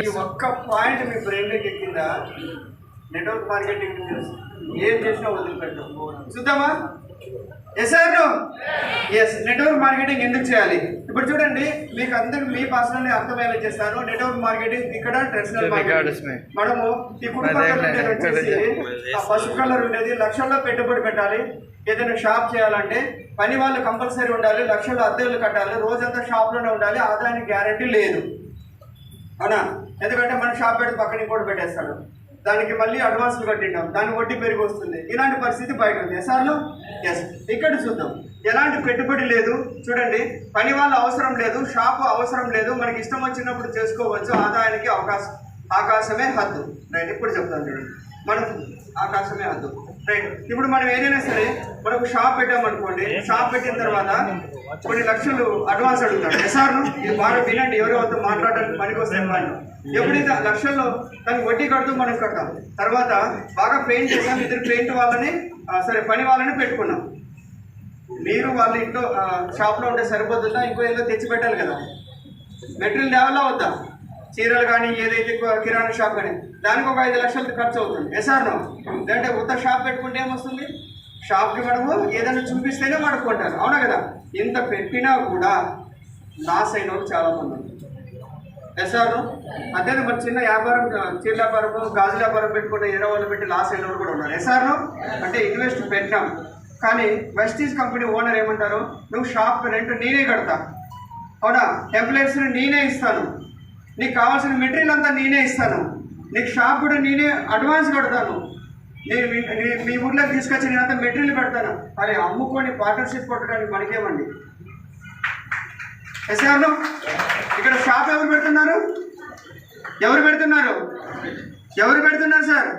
ఈ ఒక్క పాయింట్ మీ బ్రెయిన్లోకి ఎక్కిందా నెట్వర్క్ మార్కెటింగ్ ఏం చేసినా వదిలిపెట్టాం. చూద్దామా? Yes sir yes. Network marketing ఎందుకు చేయాలి? ఇప్పుడు చూడండి, మీకు అందరికి మీ భాషలోనే అర్థమయ్యేలా చేస్తాను. నెట్వర్క్ మార్కెటింగ్ ఇక్కడ ట్రెడిషనల్ మార్కెటింగ్. మనము ఈ కుటుంబం వచ్చేసి పసుపు కలర్ ఉండేది, లక్షల్లో పెట్టుబడి పెట్టాలి. ఏదైనా షాప్ చేయాలంటే పని వాళ్ళు కంపల్సరీ ఉండాలి, లక్షల్లో అద్దెలు కట్టాలి, రోజంతా షాప్లోనే ఉండాలి, ఆదాయానికి గ్యారంటీ లేదు. అవునా? ఎందుకంటే మన షాప్ పెట్టి పక్కన ఇంకోటి పెట్టేస్తాడు, దానికి మళ్ళీ అడ్వాన్స్లు కట్టింటాం, దాని వడ్డీ పెరిగి వస్తుంది. ఇలాంటి పరిస్థితి బయట ఉంది. ఎస్ఆర్లో ఎస్. ఇక్కడ చూద్దాం, ఎలాంటి పెట్టుబడి లేదు. చూడండి, పని వాళ్ళు అవసరం లేదు, షాపు అవసరం లేదు, మనకి ఇష్టం వచ్చినప్పుడు చేసుకోవచ్చు. ఆదాయానికి ఆకాశమే హద్దు. రైట్. ఇప్పుడు చెప్తాను చూడండి, మనకు ఆకాశమే హద్దు. రైట్. ఇప్పుడు మనం ఏదైనా సరే మనకు షాప్ పెట్టామనుకోండి, షాప్ పెట్టిన తర్వాత కొన్ని లక్షలు అడ్వాన్స్ అడుగుతాడు. ఎస్ఆర్ను ఇది బాగా వినండి, ఎవరెవరితో మాట్లాడడానికి పనికి వస్తే వాళ్ళు ఎప్పుడైతే లక్షల్లో దానికి వడ్డీ కడుతూ మనం కడతాం. తర్వాత బాగా పెయింట్ చేసాం, ఇద్దరు పెయింట్ వాళ్ళని పని వాళ్ళని పెట్టుకున్నాం. మీరు వాళ్ళ ఇంట్లో షాప్లో ఉంటే సరిపోతుందా? ఇంకో ఏదో తెచ్చి పెట్టాలి కదా, మెటీరియల్ తేవాలా వద్దా? చీరలు కానీ ఏదైతే కిరాణా షాప్ కానీ దానికి ఒక 5 లక్షలు ఖర్చు అవుతుంది. ఎస్ఆర్ను లేదంటే ఉత్త షాప్ పెట్టుకుంటే ఏమొస్తుంది? షాప్కి మనము ఏదైనా చూపిస్తేనే వాడుకుంటారు. అవునా కదా? ఇంత పెట్టినా కూడా లాస్ అయిన వాళ్ళు చాలామంది ఉన్నారు. ఎస్ఆర్ను అదే మరి చిన్న వ్యాపారం, చీర వ్యాపారం, గాజు వ్యాపారం పెట్టుకుంటే 20 వాళ్ళు పెట్టి లాస్ అయిన వాళ్ళు కూడా ఉన్నారు. ఎస్ఆర్ను అంటే ఇన్వెస్ట్ పెట్టాం, కానీ వెస్టీజ్ కంపెనీ ఓనర్ ఏమంటారు? నువ్వు షాప్ రెంట్ నేనే కడతా, అవునా, ఎంప్లాయీస్ని నేనే ఇస్తాను, నీకు కావాల్సిన మెటీరియల్ అంతా నేనే ఇస్తాను, నీకు షాప్ కూడా నేనే అడ్వాన్స్ కడతాను, నేను మీ ఊర్లోకి తీసుకొచ్చి నేనంతా మెటీరియల్ పెడతాను. అరే అమ్ముకొని పార్ట్నర్షిప్ కొట్టడానికి మనకేమండి? ఎస్ఆర్ను ఇక్కడ షాప్ ఎవరు పెడుతున్నారు? ఎవరు పెడుతున్నారు? ఎవరు పెడుతున్నారు సార్?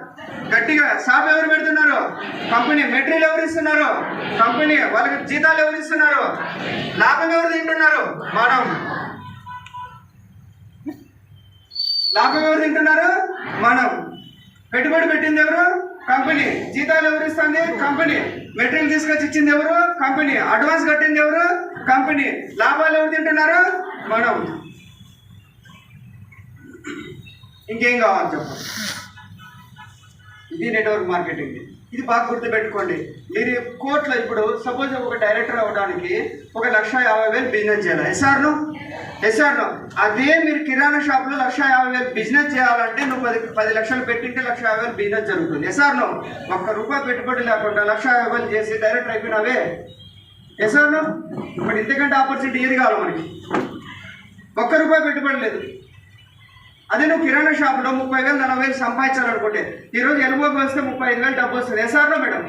గట్టిగా షాప్ ఎవరు పెడుతున్నారు? కంపెనీ. మెటీరియల్ ఎవరు ఇస్తున్నారు? కంపెనీ. వాళ్ళకి జీతాలు ఎవరు ఇస్తున్నారు? లాభం ఎవరు తింటున్నారు? మనం. లాభం ఎవరు తింటున్నారు? మనం. పెట్టుబడి పెట్టింది ఎవరు? కంపెనీ. జీతాలు ఎవరు ఇస్తుంది? కంపెనీ. మెటీరియల్ తీసుకొచ్చి ఇచ్చింది ఎవరు? కంపెనీ. అడ్వాన్స్ కట్టింది ఎవరు? కంపెనీ. లాభాలు ఎవరు తింటున్నారు? మనం. ఇంకేం కావాలి చెప్పండి? ఇది నెట్వర్క్ మార్కెటింగ్. ఇది బాగా గుర్తుపెట్టుకోండి. మీరు కోర్టులో ఇప్పుడు సపోజ్ ఒక డైరెక్టర్ అవ్వడానికి 1,50,000 బిజినెస్ చేయాలి. ఎస్ఆర్ను అదే మీరు కిరాణా షాప్లో 1,50,000 బిజినెస్ చేయాలంటే నువ్వు 10 లక్షలు పెట్టింటే 1,50,000 బిజినెస్ జరుగుతుంది. ఎస్ఆర్ను ₹1 పెట్టుబడి లేకుండా 1,50,000 చేసి డైరెక్టర్ అయిపోయినావే. ఎస్ఆర్ను ఇప్పుడు ఇంతకంటే ఆపర్చునిటీ ఏది కావాలి మనకి? ₹1 పెట్టుబడి లేదు. అదే నువ్వు కిరాణా షాప్లో 30,000 40,000 సంపాదించాలనుకుంటే ఈరోజు ఎల్ఓకి వస్తే 35,000 డబ్బు వస్తుంది. ఎస్ఆర్లో మేడం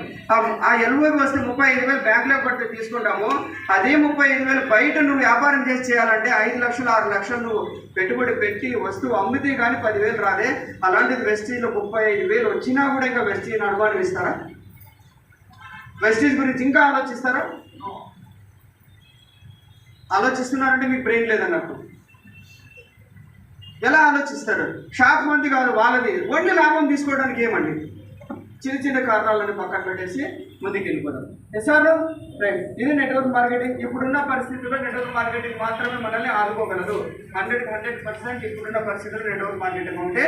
ఆ ఎల్ఓకి వస్తే 35,000 బ్యాంకులో పడితే తీసుకుంటాము. అదే 35,000 బయట నువ్వు వ్యాపారం చేసి చేయాలంటే 5 లక్షలు 6 లక్షలు నువ్వు పెట్టుబడి పెట్టి వస్తువు అమ్మితే కానీ 10,000 రాదే. అలాంటిది వెస్టీజ్లో 35,000 వచ్చినా కూడా ఇంకా వెస్టీజ్ అనుమానం ఇస్తారా? వెస్టీజ్ గురించి ఇంకా ఆలోచిస్తారా? ఆలోచిస్తున్నారంటే మీకు బ్రెయిన్ లేదన్నట్టు. ఎలా ఆలోచిస్తారు? షాప్ మంది కాదు వాళ్ళది, ఓన్లీ లాభం తీసుకోవడానికి ఏమండి? చిన్న చిన్న కారణాలను పక్కన పెట్టేసి ముందుకు వెళ్ళిపోదాం. Yes sir right. ఇది నెట్వర్క్ మార్కెటింగ్. ఇప్పుడున్న పరిస్థితుల్లో నెట్వర్క్ మార్కెటింగ్ మాత్రమే మనల్ని ఆదుకోగలదు. 100% ఇప్పుడున్న పరిస్థితుల్లో నెట్వర్క్ మార్కెటింగ్ ఉంటే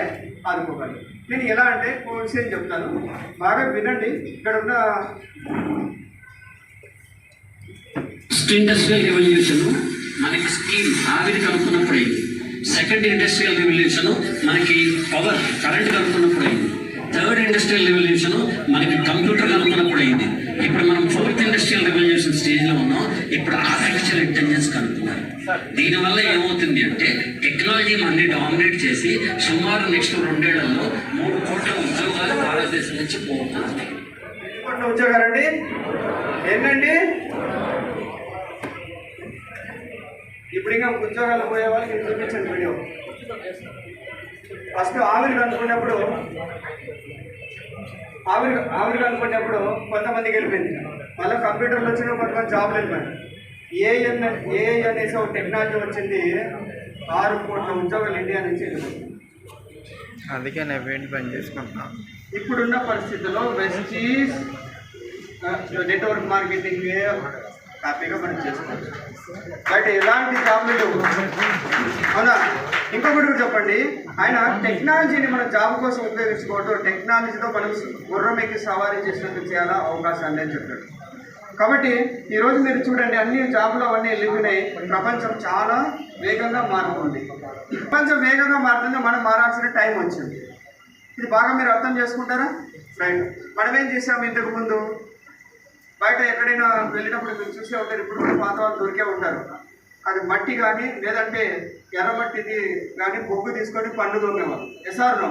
ఆదుకోగలదు. నేను ఎలా అంటే ఒక విషయం చెప్తాను, బాగా వినండి. ఇక్కడ ఉన్న ఇండస్ట్రియల్ రెవల్యూషన్ మనకి స్కీమ్ ఆవిరి కనుక్కున్నప్పుడు అయింది. సెకండ్ ఇండస్ట్రియల్ రెవల్యూషన్ మనకి పవర్ కరెంట్ కనుక్కున్నప్పుడు అయింది. థర్డ్ ఇండస్ట్రియల్ రెవల్యూషన్ మనకి కంప్యూటర్ కనుక్కున్నప్పుడు అయింది. ఇప్పుడు మనం 4th ఇండస్ట్రియల్ రెవల్యూషన్ స్టేజ్లో ఉన్నాం. ఇప్పుడు ఆర్టిఫిషియల్ ఇంటెలిజెన్స్ కనుక్కున్నారు. దీనివల్ల ఏమవుతుంది అంటే టెక్నాలజీ మనని డామినేట్ చేసి సుమారు నెక్స్ట్ 2 ఏళ్లలో 3 కోట్ల ఉద్యోగాలు భారతదేశం నుంచి పోతున్నాయి. ఉద్యోగాలండి ఏంటండి? ఇప్పుడు ఇంకా ఉద్యోగాలు పోయే వాళ్ళకి చూపించండి వీడియో. ఫస్ట్ ఆవిరి కనుక్కున్నప్పుడు కొంతమందికి వెళ్ళిపోయింది. మళ్ళీ కంప్యూటర్లు వచ్చిన కొంతమంది జాబ్లు వెళ్ళిపోయింది. ఏఐ అనేసి ఒక టెక్నాలజీ వచ్చింది. 6 కోట్ల ఉద్యోగాలు ఇండియా నుంచి వెళ్ళిపోయింది. అందుకే నేను వెంట పని చేసుకుంటున్నాను. ఇప్పుడున్న పరిస్థితుల్లో వెస్టీజ్ నెట్వర్క్ మార్కెటింగ్ హ్యాపీగా మనం చేసుకోవచ్చు. బట్ ఎలాంటి జాబ్లు లేవు, అవునా? ఇంకొకటి కూడా చెప్పండి, ఆయన టెక్నాలజీని మన జాబ్ కోసం ఉపయోగించుకోవడం, టెక్నాలజీతో మనం గుర్రం ఎక్కి సవారీ చేసినట్టు చేయాలా అవకాశాన్ని అని చెప్పాడు. కాబట్టి ఈరోజు మీరు చూడండి, అన్ని జాబులు అవన్నీ వెళ్ళిపోయినాయి. ప్రపంచం చాలా వేగంగా మారుతుంది. ప్రపంచం వేగంగా మారుతుంది, మనం మారాల్సిన టైం వచ్చింది. ఇది బాగా మీరు అర్థం చేసుకుంటారా? రైట్. మనం ఏం చేసాము ఇంతకు ముందు? బయట ఎక్కడైనా వెళ్ళినప్పుడు మీరు చూసే ఉంటారు, ఇప్పుడు కూడా పాత వాళ్ళు దొరికే ఉంటారు. అది మట్టి కానీ లేదంటే ఎర్రమట్టిది కానీ బొగ్గు తీసుకొని పండు దొంగేవాళ్ళు. ఎస్ఆర్నో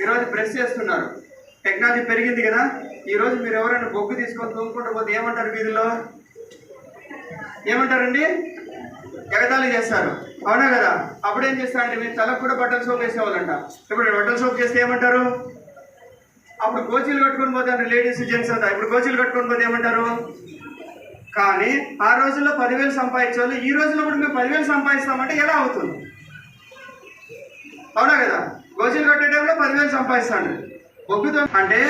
ఈరోజు బ్రష్ చేస్తున్నారు, టెక్నాలజీ పెరిగింది కదా. ఈరోజు మీరు ఎవరైనా బొగ్గు తీసుకొని తోముకుంటూ పోతే ఏమంటారు? వీధిలో ఏమంటారండి? ఎగతాళి చేస్తారు, అవునా కదా? అప్పుడు ఏం చేస్తారంటే మీరు తలకు కూడా బట్టల సోప్ వేసేవాళ్ళంట. ఇప్పుడు బట్టల సోప్ చేస్తే ఏమంటారు? అప్పుడు గోచీలు కట్టుకొని పోతారు లేడీస్ జెంట్స్ అంతా. ఇప్పుడు గోచీలు కట్టుకొని పోతే ఏమంటారు? కానీ ఆ రోజుల్లో 10,000 సంపాదించేవాళ్ళు, ఈ రోజుల్లో కూడా మేము 10,000 సంపాదిస్తామంటే ఎలా అవుతుంది? అవునా కదా? గోచీలు కట్టే టైంలో 10,000 సంపాదిస్తాడు. బొగ్గుతో అంటే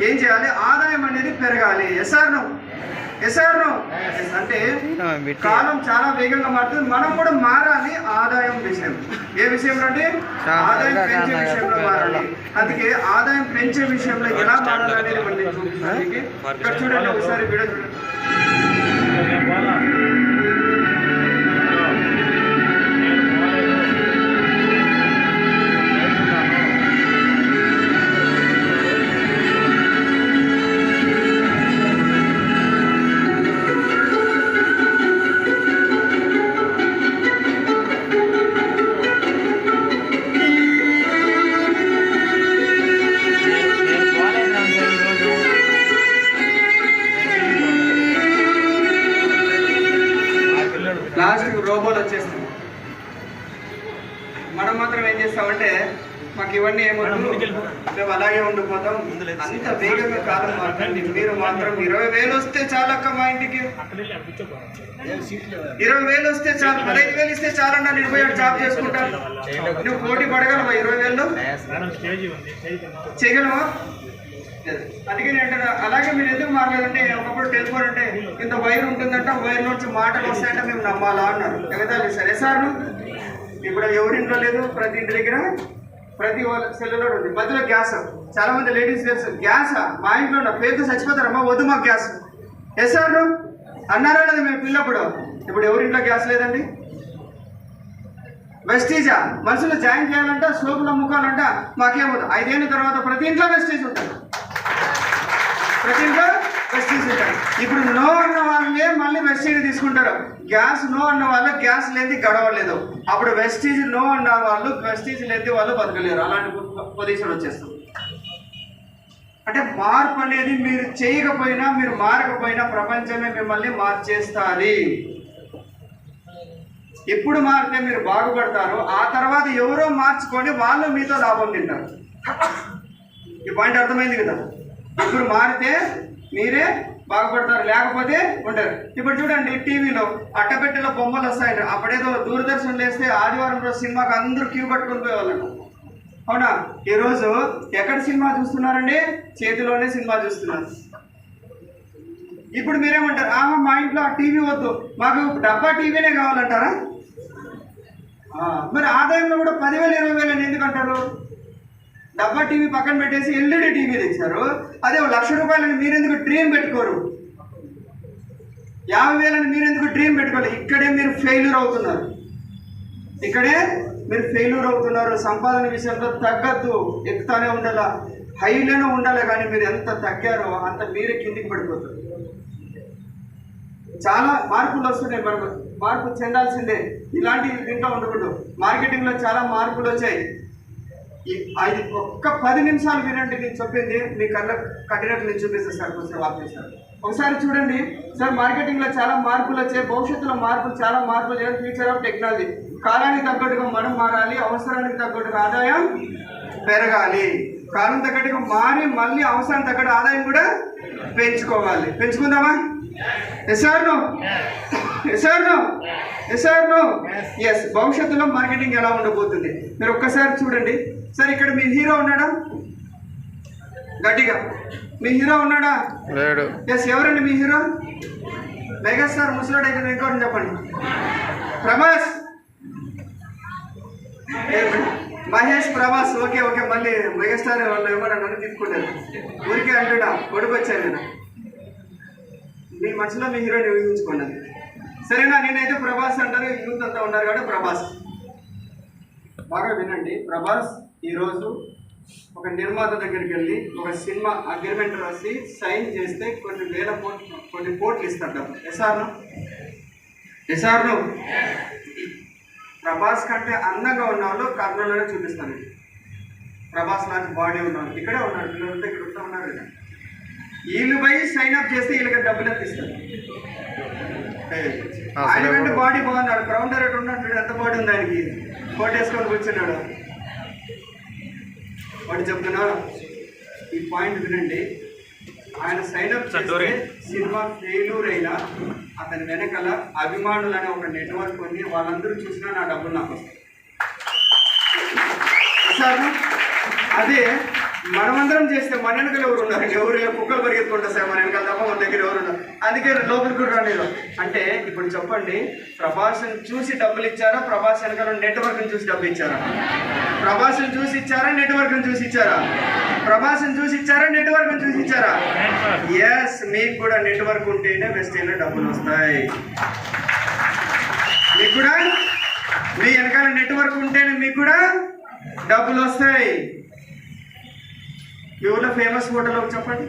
ఏం చేయాలి? ఆదాయం అనేది పెరగాలి. ఎస్ఆర్నో అంటే కాలం చాలా వేగంగా మారుతుంది, మనం కూడా మారాలి. ఆదాయం విషయం ఏ విషయంలో అంటే ఆదాయం పెంచే విషయంలో మారాలి. అందుకే ఆదాయం పెంచే విషయంలో ఎలా మారాలి అనేది మనం చూపిస్తానికి ఇక్కడ చూడండి, ఒకసారి వీడియో చూడండి. లాస్ట్ రోబోలు వచ్చేస్తుంది. మనం మాత్రం ఏం చేస్తామంటే మాకు ఇవన్నీ ఏమవుతుంది, మేము అలాగే ఉండిపోతాం. అంత వేగంగా కాలం మారుతుంది. మీరు మాత్రం 20,000 వస్తే చాలక్క మా ఇంటికి, 20,000 వస్తే చాలు, 15,000 ఇస్తే చాలన్నా నేను పోయి జాబ్ చేసుకుంటాను. నువ్వు పోటీ పడగలవా? 20,000 చేయగలవా? అందుకే నేను అంటాను, అలాగే మీరు ఎందుకు మారలేదంటే ఒకప్పుడు టెలిఫోన్ అంటే ఇంత వైర్ ఉంటుందంట, వైర్ నుంచి మాటలు వస్తాయంటే మేము నమ్మాలా అన్నారు. ఎగతాళి సరే సార్. ఇప్పుడు ఎవరింట్లో లేదు, ప్రతి ఇంటి దగ్గర ప్రతి సెల్లులో ఉంది. మధ్యలో గ్యాస్, చాలా మంది లేడీస్ తెలుసు, గ్యాస్ మా ఇంట్లో ఉన్న పేరుతో చచ్చిపోతారమ్మా, వద్దు మాకు గ్యాస్. సార్ అన్నారా లేదా మేము పిల్లప్పుడు? ఇప్పుడు ఎవరింట్లో గ్యాస్ లేదండి. వెస్టీజా మనుషులు జాయిన్ చేయాలంట, సోపులు అమ్ముకోవాలంట, మాకేమవుతుంది? 5 ఏళ్ళ తర్వాత ప్రతి ఇంట్లో వెస్టీజ్ ఉంటుంది, ప్రతి ఇంట్లో వెస్టీజ్ ఉంటారు. ఇప్పుడు నో అన్న వాళ్ళే మళ్ళీ వెస్టీజ్ తీసుకుంటారు. గ్యాస్ నో అన్న వాళ్ళు గ్యాస్ లేని గడవలేదు. అప్పుడు వెస్టీజ్ నో అన్న వాళ్ళు వెస్టీజ్ లేని వాళ్ళు బతకలేరు. అలాంటి పొజిషన్ వచ్చేస్తుంది. అంటే మార్పు అనేది మీరు చేయకపోయినా, మీరు మారకపోయినా ప్రపంచమే మిమ్మల్ని మార్చేస్తుంది. ఎప్పుడు మారితే మీరు బాగుపడతారు, ఆ తర్వాత ఎవరో మార్చుకొని వాళ్ళు మీతో లాభం తింటారు. ఈ పాయింట్ అర్థమైంది కదా? ఇప్పుడు మారితే మీరే బాగుపడతారు, లేకపోతే ఉంటారు. ఇప్పుడు చూడండి, టీవీలో అట్టపెట్టెలో బొమ్మలు వస్తాయండి. అప్పుడేదో దూరదర్శన్ లేస్తే ఆదివారం రోజు సినిమాకి అందరూ క్యూ కట్టుకుని పోయేవాళ్ళంట, అవునా? ఈరోజు ఎక్కడ సినిమా చూస్తున్నారండి? చేతిలోనే సినిమా చూస్తున్నారు. ఇప్పుడు మీరేమంటారు? మా ఇంట్లో ఆ టీవీ వద్దు, మాకు డబ్బా టీవీనే కావాలంటారా? మరి ఆదాయంలో కూడా 10,000 20,000 అని ఎందుకు అంటారు? డబ్బా టీవీ పక్కన పెట్టేసి ఎల్ఈడి టీవీ తెచ్చారు. అదే 1,00,000 రూపాయలని మీరెందుకు డ్రీమ్ పెట్టుకోరు? 50,000 అని మీరెందుకు డ్రీమ్ పెట్టుకోవాలి? ఇక్కడే మీరు ఫెయిల్యూర్ అవుతున్నారు, ఇక్కడే మీరు ఫెయిల్యూర్ అవుతున్నారు. సంపాదన విషయంలో తగ్గద్దు, ఎక్కుతానే ఉండాలా, హైలోనే ఉండాలి. కానీ మీరు ఎంత తగ్గారో అంత మీరే కిందికి పడిపోతారు. చాలా మార్పులు వస్తున్నాయి, మనం మార్పు చెందాల్సిందే. ఇలాంటి దీంట్లో ఉండకూడదు. మార్కెటింగ్లో చాలా మార్పులు వచ్చాయి. అది ఒక్క 10 నిమిషాలు వినండి, నేను చెప్పింది మీ కళ్ళ కట్టినట్టు నేను చూపిస్తాను సార్. కొంచెం ఆపేస్తారు, ఒకసారి చూడండి సార్. మార్కెటింగ్లో చాలా మార్పులు వచ్చాయి, భవిష్యత్తులో మార్పులు, చాలా మార్పులు చేయాలి. Future of technology. కాలానికి తగ్గట్టుగా మనం మారాలి, అవసరానికి తగ్గట్టుగా ఆదాయం పెరగాలి. కాలం తగ్గట్టుగా మారి మళ్ళీ అవసరానికి తగ్గట్టు ఆదాయం కూడా పెంచుకోవాలి. పెంచుకుందామా? ఎస్ భవిష్యత్తులో మార్కెటింగ్ ఎలా ఉండబోతుంది మీరు ఒక్కసారి చూడండి సార్. ఇక్కడ మీ హీరో ఉన్నాడా? గట్టిగా మీ హీరో ఉన్నాడా? ఎస్. ఎవరండి మీ హీరో? మెగాస్టార్ ముసలాడు అయితే ఇంకోటి చెప్పండి. ప్రభాస్, మహేష్ ప్రభాస్. ఓకే ఓకే, మళ్ళీ మెగాస్టార్ వాళ్ళు ఏమన్నా నన్ను తీసుకుంటారు. ఊరికే అంటున్నా, కొడుకు వచ్చారు కదా, మీ మనసులో మీ హీరోని ఊహించుకోండి. సరేనా? నేనైతే ప్రభాస్ అంటారు, యూత్ అంతా ఉన్నారు కాబట్టి ప్రభాస్. బాగా వినండి. ప్రభాస్ ఈరోజు ఒక నిర్మాత దగ్గరికి వెళ్ళి ఒక సినిమా అగ్రిమెంట్ రాసి సైన్ చేస్తే కొన్ని కోట్లు ఇస్తారు డబ్బు. ఎస్ఆర్ను ప్రభాస్ కంటే అందంగా ఉన్న వాళ్ళు కర్నూలులోనే చూపిస్తాను. ప్రభాస్ లాంటి బాడీ ఉన్నాడు, ఇక్కడే ఉన్నాడు, పిల్లలంతా ఇక్కడ ఉన్నారు కదా. వీళ్ళు పోయి సైన్ అప్ చేస్తే వీళ్ళకి డబ్బులు ఇస్తారు. ఆయన కంటే బాడీ బాగున్నాడు, క్రౌన్ డైరెక్టర్ ఉన్నాడు, ఎంత బాడీ ఉంది ఆయనకి, కోట్ వేసుకొని కూర్చున్నాడు. వాడు చెప్తున్నా, ఈ పాయింట్ వినండి. ఆయన సైన్ అప్ చేస్తే సినిమా ఫెయిల్యూర్ అయినా అతని వెనకాల అభిమానులు అనే ఒక నెట్వర్క్ ఉంది. వాళ్ళందరూ చూసినా నా డబ్బులు నాకు వస్తాయి. సార్ అదే మనమందరం చేస్తే మన వెనకాల ఎవరు ఉన్నారు? ఎవరు కుక్కలు పరిగెత్తుకుంటారు సార్ మన వెనకాల తప్ప మన దగ్గర ఎవరు ఉన్నారు? అందుకే లోపలికి కూడా రాలేదు. అంటే ఇప్పుడు చెప్పండి, ప్రభాస్ని చూసి డబ్బులు ఇచ్చారా, ప్రభాస్ వెనకాల నెట్వర్క్ని చూసి డబ్బులు ఇచ్చారా? ప్రభాస్ని చూసి ఇచ్చారా, నెట్వర్క్ని చూసి ఇచ్చారా? ప్రభాస్ని చూసి ఇచ్చారా, నెట్వర్క్ని చూసి ఇచ్చారా? ఎస్, మీకు కూడా నెట్వర్క్ ఉంటేనే వెస్టేజ్లో డబ్బులు వస్తాయి. మీకు కూడా మీ వెనకాల నెట్వర్క్ ఉంటేనే మీకు కూడా డబ్బులు వస్తాయి. మీ ఊళ్ళో ఫేమస్ హోటల్ ఒకటి చెప్పండి.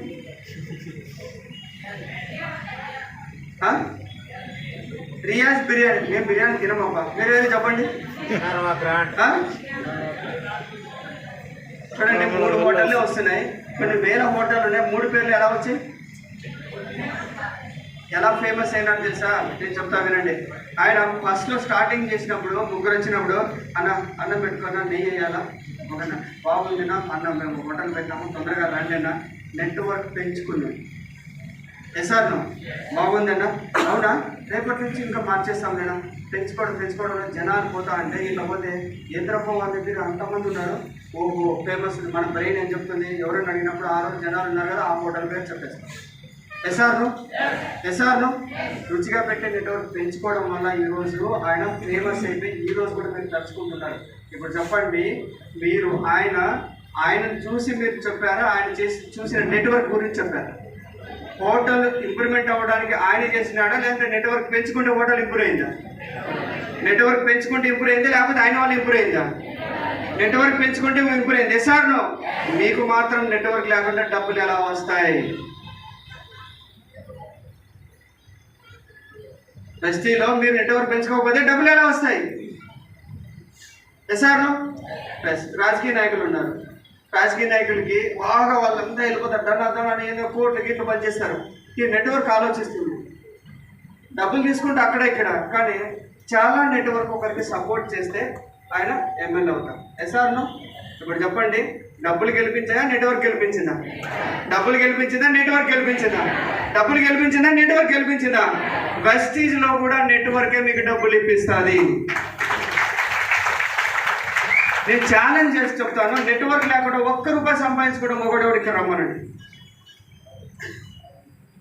రియాజ్ బిర్యానీ. మేము బిర్యానీ తినమబ్బా, మీరు ఏది చెప్పండి. చూడండి, 3 హోటల్లే వస్తున్నాయి, కొన్ని వేల హోటల్ ఉన్నాయి. 3 పేర్లు ఎలా వచ్చాయి? ఎలా ఫేమస్ అయినా తెలుసా? నేను చెప్తా వినండి. ఆయన ఫస్ట్లో స్టార్టింగ్ చేసినప్పుడు, ముగ్గురు వచ్చినప్పుడు అన్నం పెట్టుకున్నా, నెయ్యి వేయాలా, ఒకనా బాగుందినా అన్నం, మేము హోటల్ పెట్టాము, తొందరగా రండి అన్న. నెట్వర్క్ పెంచుకున్నాం. ఎస్ఆర్ను బాగుందన్నా, అవునా, రేపటి నుంచి ఇంకా మార్చేస్తాం లేదా, పెంచుకోవడం జనాలు పోతా అంటే ఇలా పోతే ఎంతరపో వాళ్ళ దగ్గర అంతమంది ఉన్నారు. ఓహో ఫేమస్, మన బ్రెయిన్ ఏం చెప్తుంది? ఎవరైనా అడిగినప్పుడు ఆ రోజు జనాలు ఉన్నారు కదా, ఆ హోటల్ పేరు చెప్పేస్తాం. ఎస్ఆర్ను రుచిగా పెట్టే నెట్వర్క్ పెంచుకోవడం వల్ల ఈరోజు ఆయన ఫేమస్ అయిపోయి ఈరోజు కూడా మీరు తలుచుకుంటున్నారు. ఇప్పుడు చెప్పండి, మీరు ఆయన చూసి మీరు చెప్పారా, ఆయన చూసిన నెట్వర్క్ గురించి చెప్పారు? హోటల్ ఇంప్రూవ్మెంట్ అవ్వడానికి ఆయన చేసినాడా, లేకపోతే నెట్వర్క్ పెంచుకుంటే హోటల్ ఇంప్రూవ్ అయిందా? నెట్వర్క్ పెంచుకుంటే ఇంప్రూవ్ అయిందా, లేకపోతే ఆయన వాళ్ళు ఇంప్రూవ్ అయిందా? నెట్వర్క్ పెంచుకుంటే ఇంప్రూవ్ అయింది. ఎస్ఆర్ను మీకు మాత్రం నెట్వర్క్ లేకుండా డబ్బులు ఎలా వస్తాయి? ఎస్టీలో మీరు నెట్వర్క్ పెంచుకోకపోతే డబ్బులు ఎలా వస్తాయి? ఎస్ఆర్ను ప్లస్ రాజకీయ నాయకులు ఉన్నారు. రాజకీయ నాయకులకి బాగా వాళ్ళంతా వెళ్ళిపోతారు, దండ ఏదో కోట్లు గిట్లు పనిచేస్తారు. ఈ నెట్వర్క్ ఆలోచిస్తుంది, డబ్బులు తీసుకుంటే అక్కడ ఇక్కడ, కానీ చాలా నెట్వర్క్ ఒకరికి సపోర్ట్ చేస్తే ఆయన ఎమ్మెల్యే అవుతారు. ఎస్ఆర్ను ఇప్పుడు చెప్పండి, డబ్బులు గెలిపించాయా, నెట్వర్క్ గెలిపించిందా? డబ్బులు గెలిపించిందా, నెట్వర్క్ గెలిపించిందా? డబ్బులు గెలిపించిందా, నెట్వర్క్ గెలిపించిందా? వెస్టీజ్లో కూడా నెట్వర్కే మీకు డబ్బులు ఇప్పిస్తుంది. నేను ఛాలెంజ్ చేసి చెప్తాను, నెట్వర్క్ లేకుండా ₹1 సంపాదించుకోవడం ఒకటి రమ్మనండి.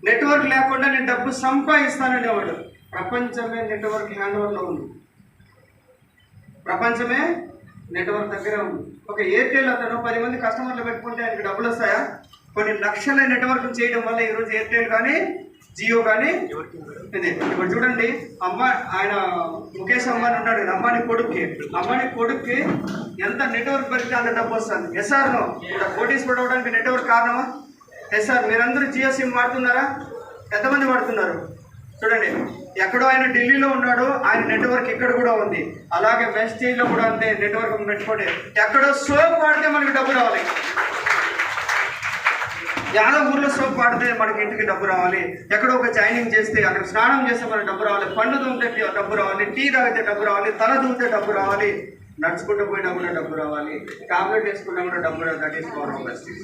నెట్వర్క్ లేకుండా నేను డబ్బు సంపాదిస్తాననేవాడు. ప్రపంచమే నెట్వర్క్ హ్యాండ్ ఓవర్లో ఉంది. ప్రపంచమే నెట్వర్క్ దగ్గర ఉంది. ఒక ఎయిర్టెల్ అతను 10 మంది కస్టమర్లు పెట్టుకుంటే ఆయనకి డబ్బులు వస్తాయా? కొన్ని లక్షల నెట్వర్క్ చేయడం వల్ల ఈరోజు ఎయిర్టెల్ కానీ జియో కానీ ఇది. ఇప్పుడు చూడండి, ఆయన ముఖేష్ అంబానీ ఉన్నాడు కదా, అంబానీ కొడుక్కి ఎంత నెట్వర్క్ పెరిగితే అంత డబ్బు వస్తుంది. ఎస్ఆర్ను ఇక్కడ కోటీశ్వరుడు అవడానికి నెట్వర్క్ కారణమా? ఎస్ఆర్ మీరందరూ జియో సిమ్ వాడుతున్నారా? ఎంతమంది వాడుతున్నారు? చూడండి, ఎక్కడో ఆయన ఢిల్లీలో ఉన్నాడు, ఆయన నెట్వర్క్ ఇక్కడ కూడా ఉంది. అలాగే వెస్టేజ్లో కూడా అంతే, నెట్వర్క్ పెట్టుకోండి. ఎక్కడో సోప్ వాడితే మనకి డబ్బు రావాలి, యాదవ్ ఊర్లో సోప్ వాడితే మనకి ఇంటికి డబ్బు రావాలి. ఎక్కడో ఒక జాయినింగ్ చేస్తే, అక్కడ స్నానం చేస్తే మనకి డబ్బు రావాలి, పండ్లు దుంతే డబ్బు రావాలి, టీ తాగితే డబ్బు రావాలి, తల దుంతే డబ్బు రావాలి, నడుచుకుంటూ పోయినా కూడా డబ్బు రావాలి, టాబ్లెట్ వేసుకున్నా కూడా డబ్బు రావాలి. That is power of wastage.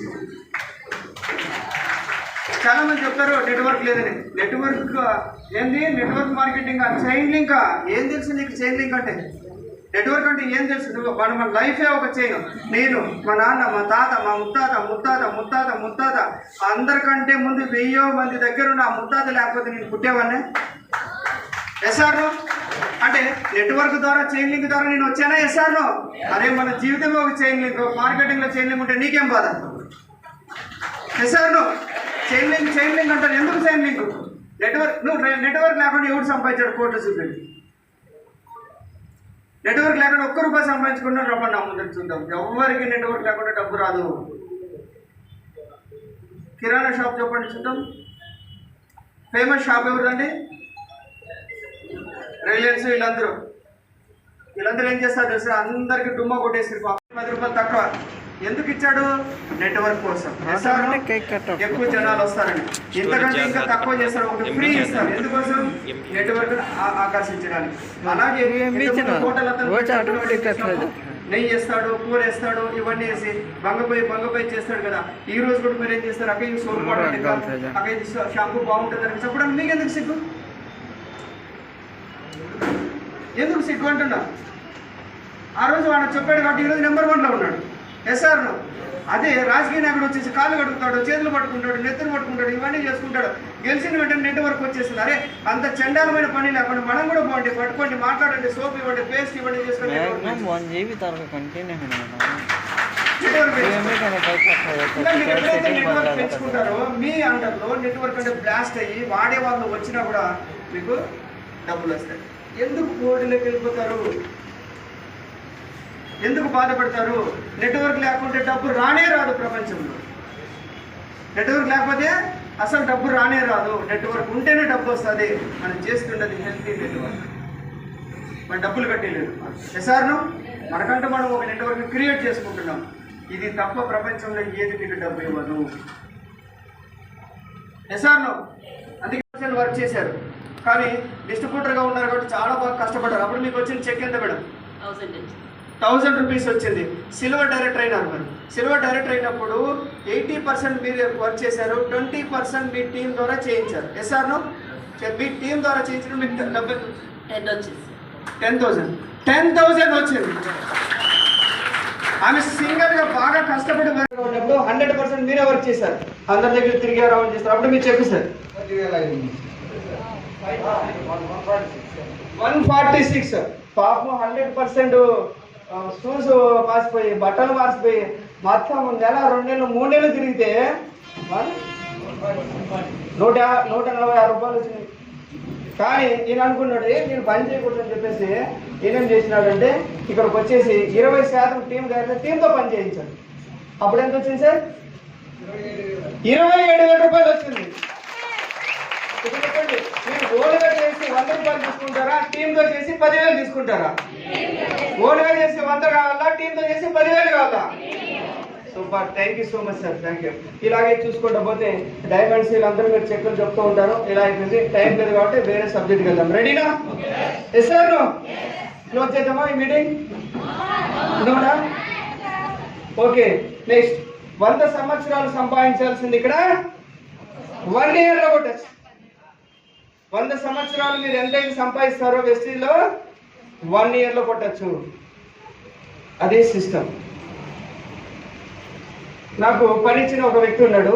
చాలా మంది చెప్తారు నెట్వర్క్ లేదని. నెట్వర్క్ ఏంది? Network marketing, chain link. ఏం తెలుసు నీకు చైన్ లింక్ అంటే? నెట్వర్క్ అంటే ఏం తెలుసు? నువ్వు మన లైఫే ఒక చైన్. నేను, మా నాన్న, మా తాత, మా ముత్తాత అందరికంటే ముందు 1000 మంది దగ్గర ఉన్న ఆ ముత్తాత లేకపోతే నేను పుట్టేవాడినే. ఎస్ఆర్ అంటే నెట్వర్క్ ద్వారా చైన్ లింక్ ద్వారా నేను వచ్చానా ఎస్ఆర్ అరే మన జీవితంలో ఒక చైన్ లింక్, మార్కెటింగ్ లో చైన్ లింక్ ఉంటే నీకేం బాధ ఎస్ఆర్ చైన్ లింక్ అంటారు. ఎందుకు చైన్ లింక్? నెట్వర్క్ లేకుండా ఎవరు సంపాదించాడు కోట్లు చూపించి? నెట్వర్క్ లేకుండా ఒక్క రూపాయి సంపాదించుకున్నా రమ్మని నా ముందు చూద్దాం. ఎవరికి నెట్వర్క్ లేకుండా డబ్బు రాదు. కిరాణా షాప్ చెప్పండి చూద్దాం. ఫేమస్ షాప్ ఎవరిదండి? రిలయన్స్. వీళ్ళందరూ ఏం చేస్తారు తెలుసా? అందరికి డుమ్మా కొట్టేసి 10 రూపాయలు తక్కువ. ఎందుకు ఇచ్చాడు? నెట్వర్క్ కోసం. ఎక్కువ జనాలు వస్తారని. ఇంతకంటే ఇంకా తక్కువ చేస్తారు, ఒకటి ఫ్రీ ఇస్తారు. ఎందుకోసం? నెట్వర్క్ ఆకర్షించడానికి. అలాగే హోటల్ నెయ్యి వేస్తాడు, కూర వేస్తాడు, ఇవన్నీ వేసి బంగపై చేస్తాడు కదా. ఈ రోజు కూడా మీరు ఏం చేస్తారు? అక్కడ సోప్ బాగుంటుంది, అక్కడ షాంపూ బాగుంటుంది అని చెప్పడం మీకు ఎందుకు సిగ్గు? ఎందుకు సిగ్గు అంటున్నా? ఆ రోజు వాడు చెప్పాడు కాబట్టి ఈరోజు నెంబర్ 1లో ఉన్నాడు ఎస్ఆర్. అదే రాజకీయ నాయకుడు వచ్చేసి కాళ్ళు కడుగుతాడు, చేతులు పట్టుకుంటాడు, నెత్తులు పట్టుకుంటాడు, ఇవన్నీ చేసుకుంటాడు. గెలిచిన వెంటనే నెట్వర్క్ వచ్చేస్తుంది. అరే అంత చండాలమైన పని లేకుండా మనం కూడా బాగుంటే పట్టుకోండి, మాట్లాడండి, సోప్ ఇవ్వండి, పేస్ట్ ఇవ్వండి, చేసుకోండి. నెట్వర్క్ పెంచుకుంటారో మీ అండర్లో నెట్వర్క్ అంటే బ్లాస్ట్ అయ్యి వాడే వాళ్ళు వచ్చినా కూడా మీకు డబ్బులు వస్తాయి. ఎందుకు కోడిలోకి వెళ్ళిపోతారు? ఎందుకు బాధపడతారు? నెట్వర్క్ లేకుంటే డబ్బు రానే రాదు ప్రపంచంలో. నెట్వర్క్ లేకపోతే అసలు డబ్బు రానే రాదు. నెట్వర్క్ ఉంటేనే డబ్బు వస్తుంది. మనం చేస్తుండేది హెల్తీ నెట్వర్క్. మన డబ్బులు కట్టేలేదు ఎస్ఆర్ను. మనకంటూ మనం ఒక నెట్వర్క్ క్రియేట్ చేసుకుంటున్నాం. ఇది తప్ప ప్రపంచంలో ఏది మీకు డబ్బు ఇవ్వదు ఎస్ఆర్ను. అందుకే వర్క్ చేశారు, కానీ డిస్ట్రిబ్యూటర్గా ఉన్నారు కాబట్టి చాలా బాగా కష్టపడ్డారు. అప్పుడు మీకు వచ్చిన చెక్ ఎంత మేడం? 1000 రూపీస్ వచ్చింది. సిల్వర్ డైరెక్టర్ అయినారు. మరి సిల్వర్ డైరెక్టర్ అయినప్పుడు 80% మీరు వర్క్ చేశారు, 20% మీ టీం ద్వారా చేయించారు ఎస్ఆర్ను. మీ టీం ద్వారా చేయించడం మీకు 10,000 వచ్చింది. ఆమె సింగర్గా బాగా కష్టపడి ఉన్నప్పుడు 100% మీరే వర్క్ చేశారు. అందరి దగ్గర తిరిగి రౌండ్ చేస్తారు. అప్పుడు మీరు చెప్పేశారు 146. పాపం 100% షూస్ మార్చిపోయి, బట్టలు మార్చిపోయి, మొత్తం నెల 2 నెలలు 3 నెలలు తిరిగితే 146 రూపాయలు వచ్చినాయి. కానీ ఈయన అనుకున్నాడు నేను పని చేయకూడదు అని చెప్పేసి ఈయనేం చేసినాడంటే ఇక్కడికి వచ్చేసి 20% టీంతో పని చేయించాడు. అప్పుడు ఎంత వచ్చింది సార్? 27,000 రూపాయలు వచ్చింది. చెప్పండి, మీరు ఓన్గా చేసి 100 రూపాయలు తీసుకుంటారా, టీంతో చేసి 10,000 తీసుకుంటారా? ఓన్గా చేసి 100 కావాలా, టీంతో చేసి 10,000 కావాలా? Super, thank you so much sir, thank you. ఇలాగే చూసుకుంటూ పోతే డైమండ్స్ వీళ్ళందరూ మీరు చెక్కులు చెప్తూ ఉంటారు. ఇలా అయిపోయింది, టైం లేదు కాబట్టి వేరే సబ్జెక్ట్కి వెళ్దాం. రెడీనా? Yes sir. క్లోజ్ చేద్దామా ఈ మీటింగ్? నోనా? ఓకే, నెక్స్ట్ 100 సంవత్సరాలు సంపాదించాల్సింది ఇక్కడ 1 ఇయర్లో కొట్టచ్చు. 100 సంవత్సరాలు మీరు ఎంతైతే సంపాదిస్తారో వెస్టీజ్లో 1 ఇయర్లో కొట్టచ్చు. అదే సిస్టమ్. నాకు పని ఇచ్చిన ఒక వ్యక్తి ఉన్నాడు.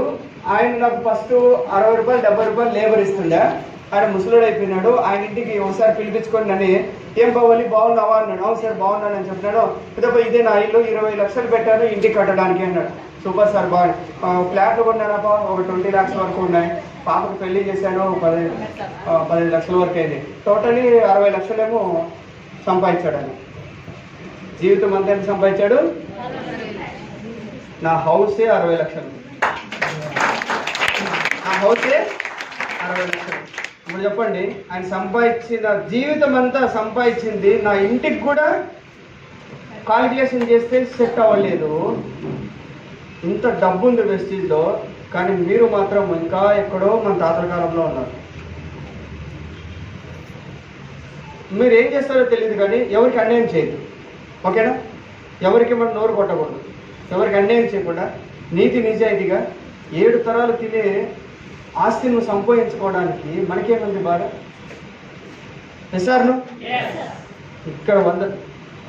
ఆయన నాకు ఫస్ట్ 60 రూపాయలు 70 రూపాయలు లేబర్ ఇస్తుండే. ఆయన ముసలుడు అయిపోయినాడు. ఆయన ఇంటికి ఒకసారి పిలిపించుకొని నన్ను ఏం బావాలి బాగున్నావా అన్నాడు. అవును సార్ బాగున్నాను అని చెప్పినాడు. ఇదే నా ఇల్లు 20 లక్షలు పెట్టాను ఇంటికి కట్టడానికి అన్నాడు. సూపర్ సార్, బాగా ఫ్లాట్లు కొన్నానప్ప, ఒక 20 lakhs వరకు ఉన్నాయి. పాపకు పెళ్లి చేశాను, 15 లక్షల వరకు అయింది. టోటలీ 60 లక్షలేమో సంపాదించాడు. అని జీవితం అంతా ఎంత సంపాదించాడు? నా హౌసే 60 లక్షలు. నా హౌసే 60 లక్షలు. ఇప్పుడు చెప్పండి, ఆయన సంపాదించిన జీవితం అంతా సంపాదించింది నా ఇంటికి కూడా కాలిక్యులేషన్ చేస్తే సెట్ అవ్వలేదు. ఇంత డబ్బు ఉంది వెస్టీజ్లో, కానీ మీరు మాత్రం ఇంకా ఎక్కడో మన తాతల కాలంలో ఉన్నారు. మీరు ఏం చేస్తారో తెలియదు, కానీ ఎవరికి అన్యాయం చేయదు. ఓకేనా? ఎవరికి మనం నోరు కొట్టకూడదు. ఎవరికి అన్యాయం చేయకుండా నీతి నిజాయితీగా 7 తరాలు తినే ఆస్తిని సంపాదించుకోవడానికి మనకేముంది బాగా? ఎస్ఆర్ను ఇక్కడ 100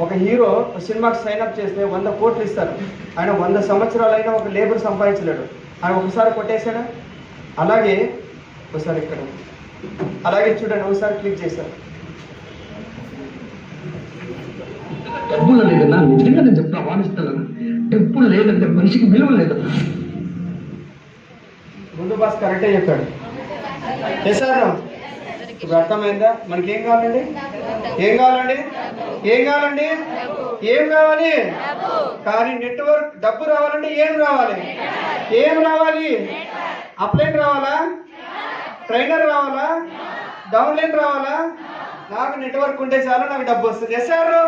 ఒక హీరో సినిమాకి సైన్అప్ చేస్తే 100 కోట్లు ఇస్తారు. ఆయన 100 సంవత్సరాలైనా ఒక లేబర్ సంపాదించలేడు. ఆయన ఒకసారి కొట్టేశాడా? అలాగే ఒకసారి ఇక్కడ అలాగే చూడండి ఒకసారి క్లిక్ చేశారు. డబ్బులు లేదన్నా, నిజంగా నేను చెప్తున్నా, వాదిస్తాను. డబ్బులు లేదంటే మనిషికి విలువ లేదన్నా. ముందు బాస్ కరెక్టే చెప్పాడు. చేశారు. ఇప్పుడు అర్థమైందా? మనకి ఏం కావాలండి? ఏం కావాలండి? ఏం కావాలండి? ఏం కావాలి? కానీ నెట్వర్క్ డబ్బు రావాలంటే ఏం రావాలి? ఏం రావాలి? అప్లైన్ రావాలా? ట్రైనర్ రావాలా? డౌన్లైన్ రావాలా? నాకు నెట్వర్క్ ఉంటే చాలు, నాకు డబ్బు వస్తుంది. చేశారు.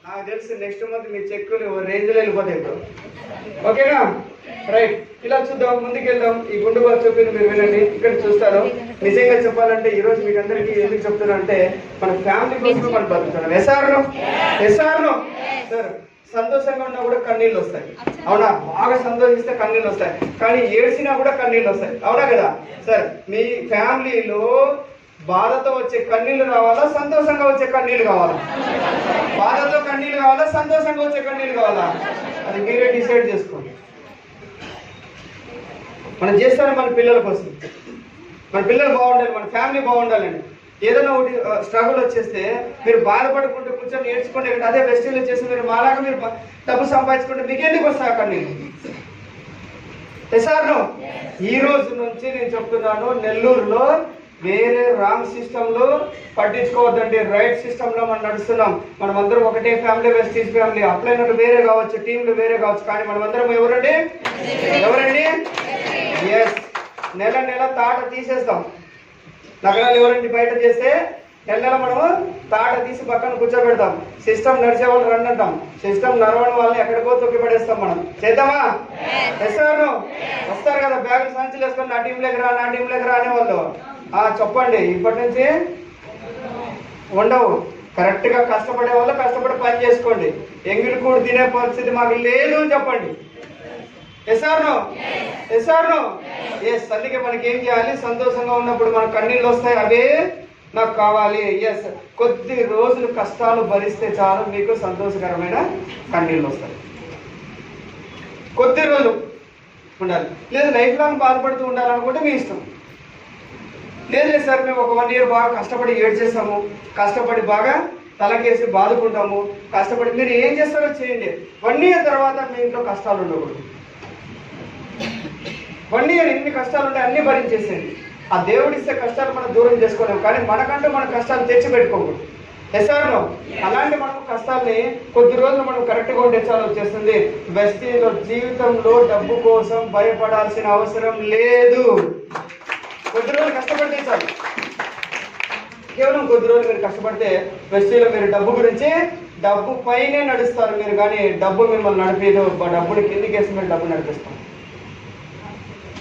నాకు తెలుసు నెక్స్ట్ మంత్ మీ చెక్కులు రేంజ్లో వెళ్ళిపోతాయి ఇప్పుడు. ఓకేనా? రైట్. ఇలా చూద్దాం, ముందుకు వెళ్దాం. ఈ గుండు బాస్ చెప్పింది మీరు వినండి. ఇక్కడ చూస్తారు. నిజంగా చెప్పాలంటే ఈరోజు మీకు అందరికీ ఎందుకు చెప్తున్నా అంటే మన ఫ్యామిలీ కోసమే మనం బతుకుతున్నాం. ఎస్ఆర్ను సార్ సంతోషంగా ఉన్నా కూడా కన్నీళ్ళు వస్తాయి. అవునా? బాగా సంతోషిస్తే కన్నీళ్ళు వస్తాయి, కానీ ఏడ్చినా కూడా కన్నీళ్ళు వస్తాయి. అవునా కదా సార్? మీ ఫ్యామిలీలో బాధతో వచ్చే కన్నీళ్లు కావాలా, సంతోషంగా వచ్చే కన్నీళ్లు కావాలా? బాధతో కన్నీళ్లు కావాలా, సంతోషంగా వచ్చే కన్నీళ్లు కావాలా? అది మీరే డిసైడ్ చేసుకోండి. మనం చేస్తాం మన పిల్లల కోసం. మన పిల్లలు బాగుండాలి, మన ఫ్యామిలీ బాగుండాలండి. ఏదైనా ఒకటి స్ట్రగుల్ వచ్చేస్తే మీరు బాధపడుకుంటూ కూర్చొని నేర్చుకోండి. అదే వెస్టిల్ వచ్చేసి మీరు మాలాగా మీరు డబ్బు సంపాదించుకుంటే మీకు ఎందుకు వస్తాయి కన్నీళ్ళు? సార్ ఈ రోజు నుంచి నేను చెప్తున్నాను, నెల్లూరులో వేరే రాంగ్ సిస్టంలో పట్టించుకోవద్దండి. రైట్ సిస్టంలో మనం నడుస్తున్నాం. మనం అందరం ఒకటే ఫ్యామిలీ, వెస్టీజ్ ఫ్యామిలీ. అప్లైనర్లు వేరే కావచ్చు, టీంలు వేరే కావచ్చు, కానీ మనం అందరం ఎవరండి? ఎస్. నెల నెల తాట తీసేస్తాం. నగరాలు ఎవరండి బయట చేస్తే నెల మనము తాట తీసి పక్కన కూర్చోబెడతాం. సిస్టమ్ నడిచే వాళ్ళు రన్ అంటాం. సిస్టమ్ నడవడం వాళ్ళని ఎక్కడికో తొక్కి పడేస్తాం. మనం చేద్దామా? ఎస్ఆర్ను వస్తారు కదా బ్యాగులు సంచులు వేసుకొని, నా టీంలోకి రా, నా టీంలోకి రా అనేవాళ్ళు. చెప్పండి, ఇప్పటి నుంచి ఉండవు. కరెక్ట్గా కష్టపడే వాళ్ళు కష్టపడి పని చేసుకోండి. ఎంగిలి కూడు తినే పరిస్థితి మాకు లేదు అని చెప్పండి. ఎస్ఆర్ను ఎస్. అందుకే మనకి ఏం చేయాలి? సంతోషంగా ఉన్నప్పుడు మన కన్నీళ్ళు వస్తాయి, అవే నాకు కావాలి. ఎస్. కొద్ది రోజులు కష్టాలు భరిస్తే చాలు, మీకు సంతోషకరమైన కన్నీళ్ళు వస్తాయి. కొద్ది రోజులు ఉండాలి, లేదు లైఫ్ లాంగ్ బాధపడుతూ ఉండాలనుకుంటే మీ ఇష్టం. లేదు సార్ మేము ఒక 1 year బాగా కష్టపడి ఏడ్చేస్తాము, కష్టపడి బాగా తలకేసి బాదుకుంటాము, కష్టపడి మీరు ఏం చేస్తారో చేయండి. 1 year తర్వాత మీ ఇంట్లో కష్టాలు ఉండకూడదు. 1 year ఎన్ని కష్టాలు ఉంటాయి అన్ని భరించేసేయండి. ఆ దేవుడు ఇస్తే కష్టాలు మనం దూరం చేసుకోలేము, కానీ మనకంటూ మన కష్టాలు తెచ్చిపెట్టుకోకూడదు. ఎస్ఆర్లో అలాంటి మనం కష్టాన్ని కొద్ది రోజులు మనం కరెక్ట్గా ఉంటే చాలు వచ్చేస్తుంది. బస్తీలో జీవితంలో డబ్బు కోసం భయపడాల్సిన అవసరం లేదు. కొద్ది రోజులు కష్టపడితే చాలు. కేవలం కొద్ది రోజులు మీరు కష్టపడితే బస్తీలో మీరు డబ్బు గురించి డబ్బు పైనే నడుస్తారు మీరు, కానీ డబ్బు మిమ్మల్ని నడిపేదో డబ్బుని కిందికి వేసి మీరు డబ్బు నడిపిస్తాం.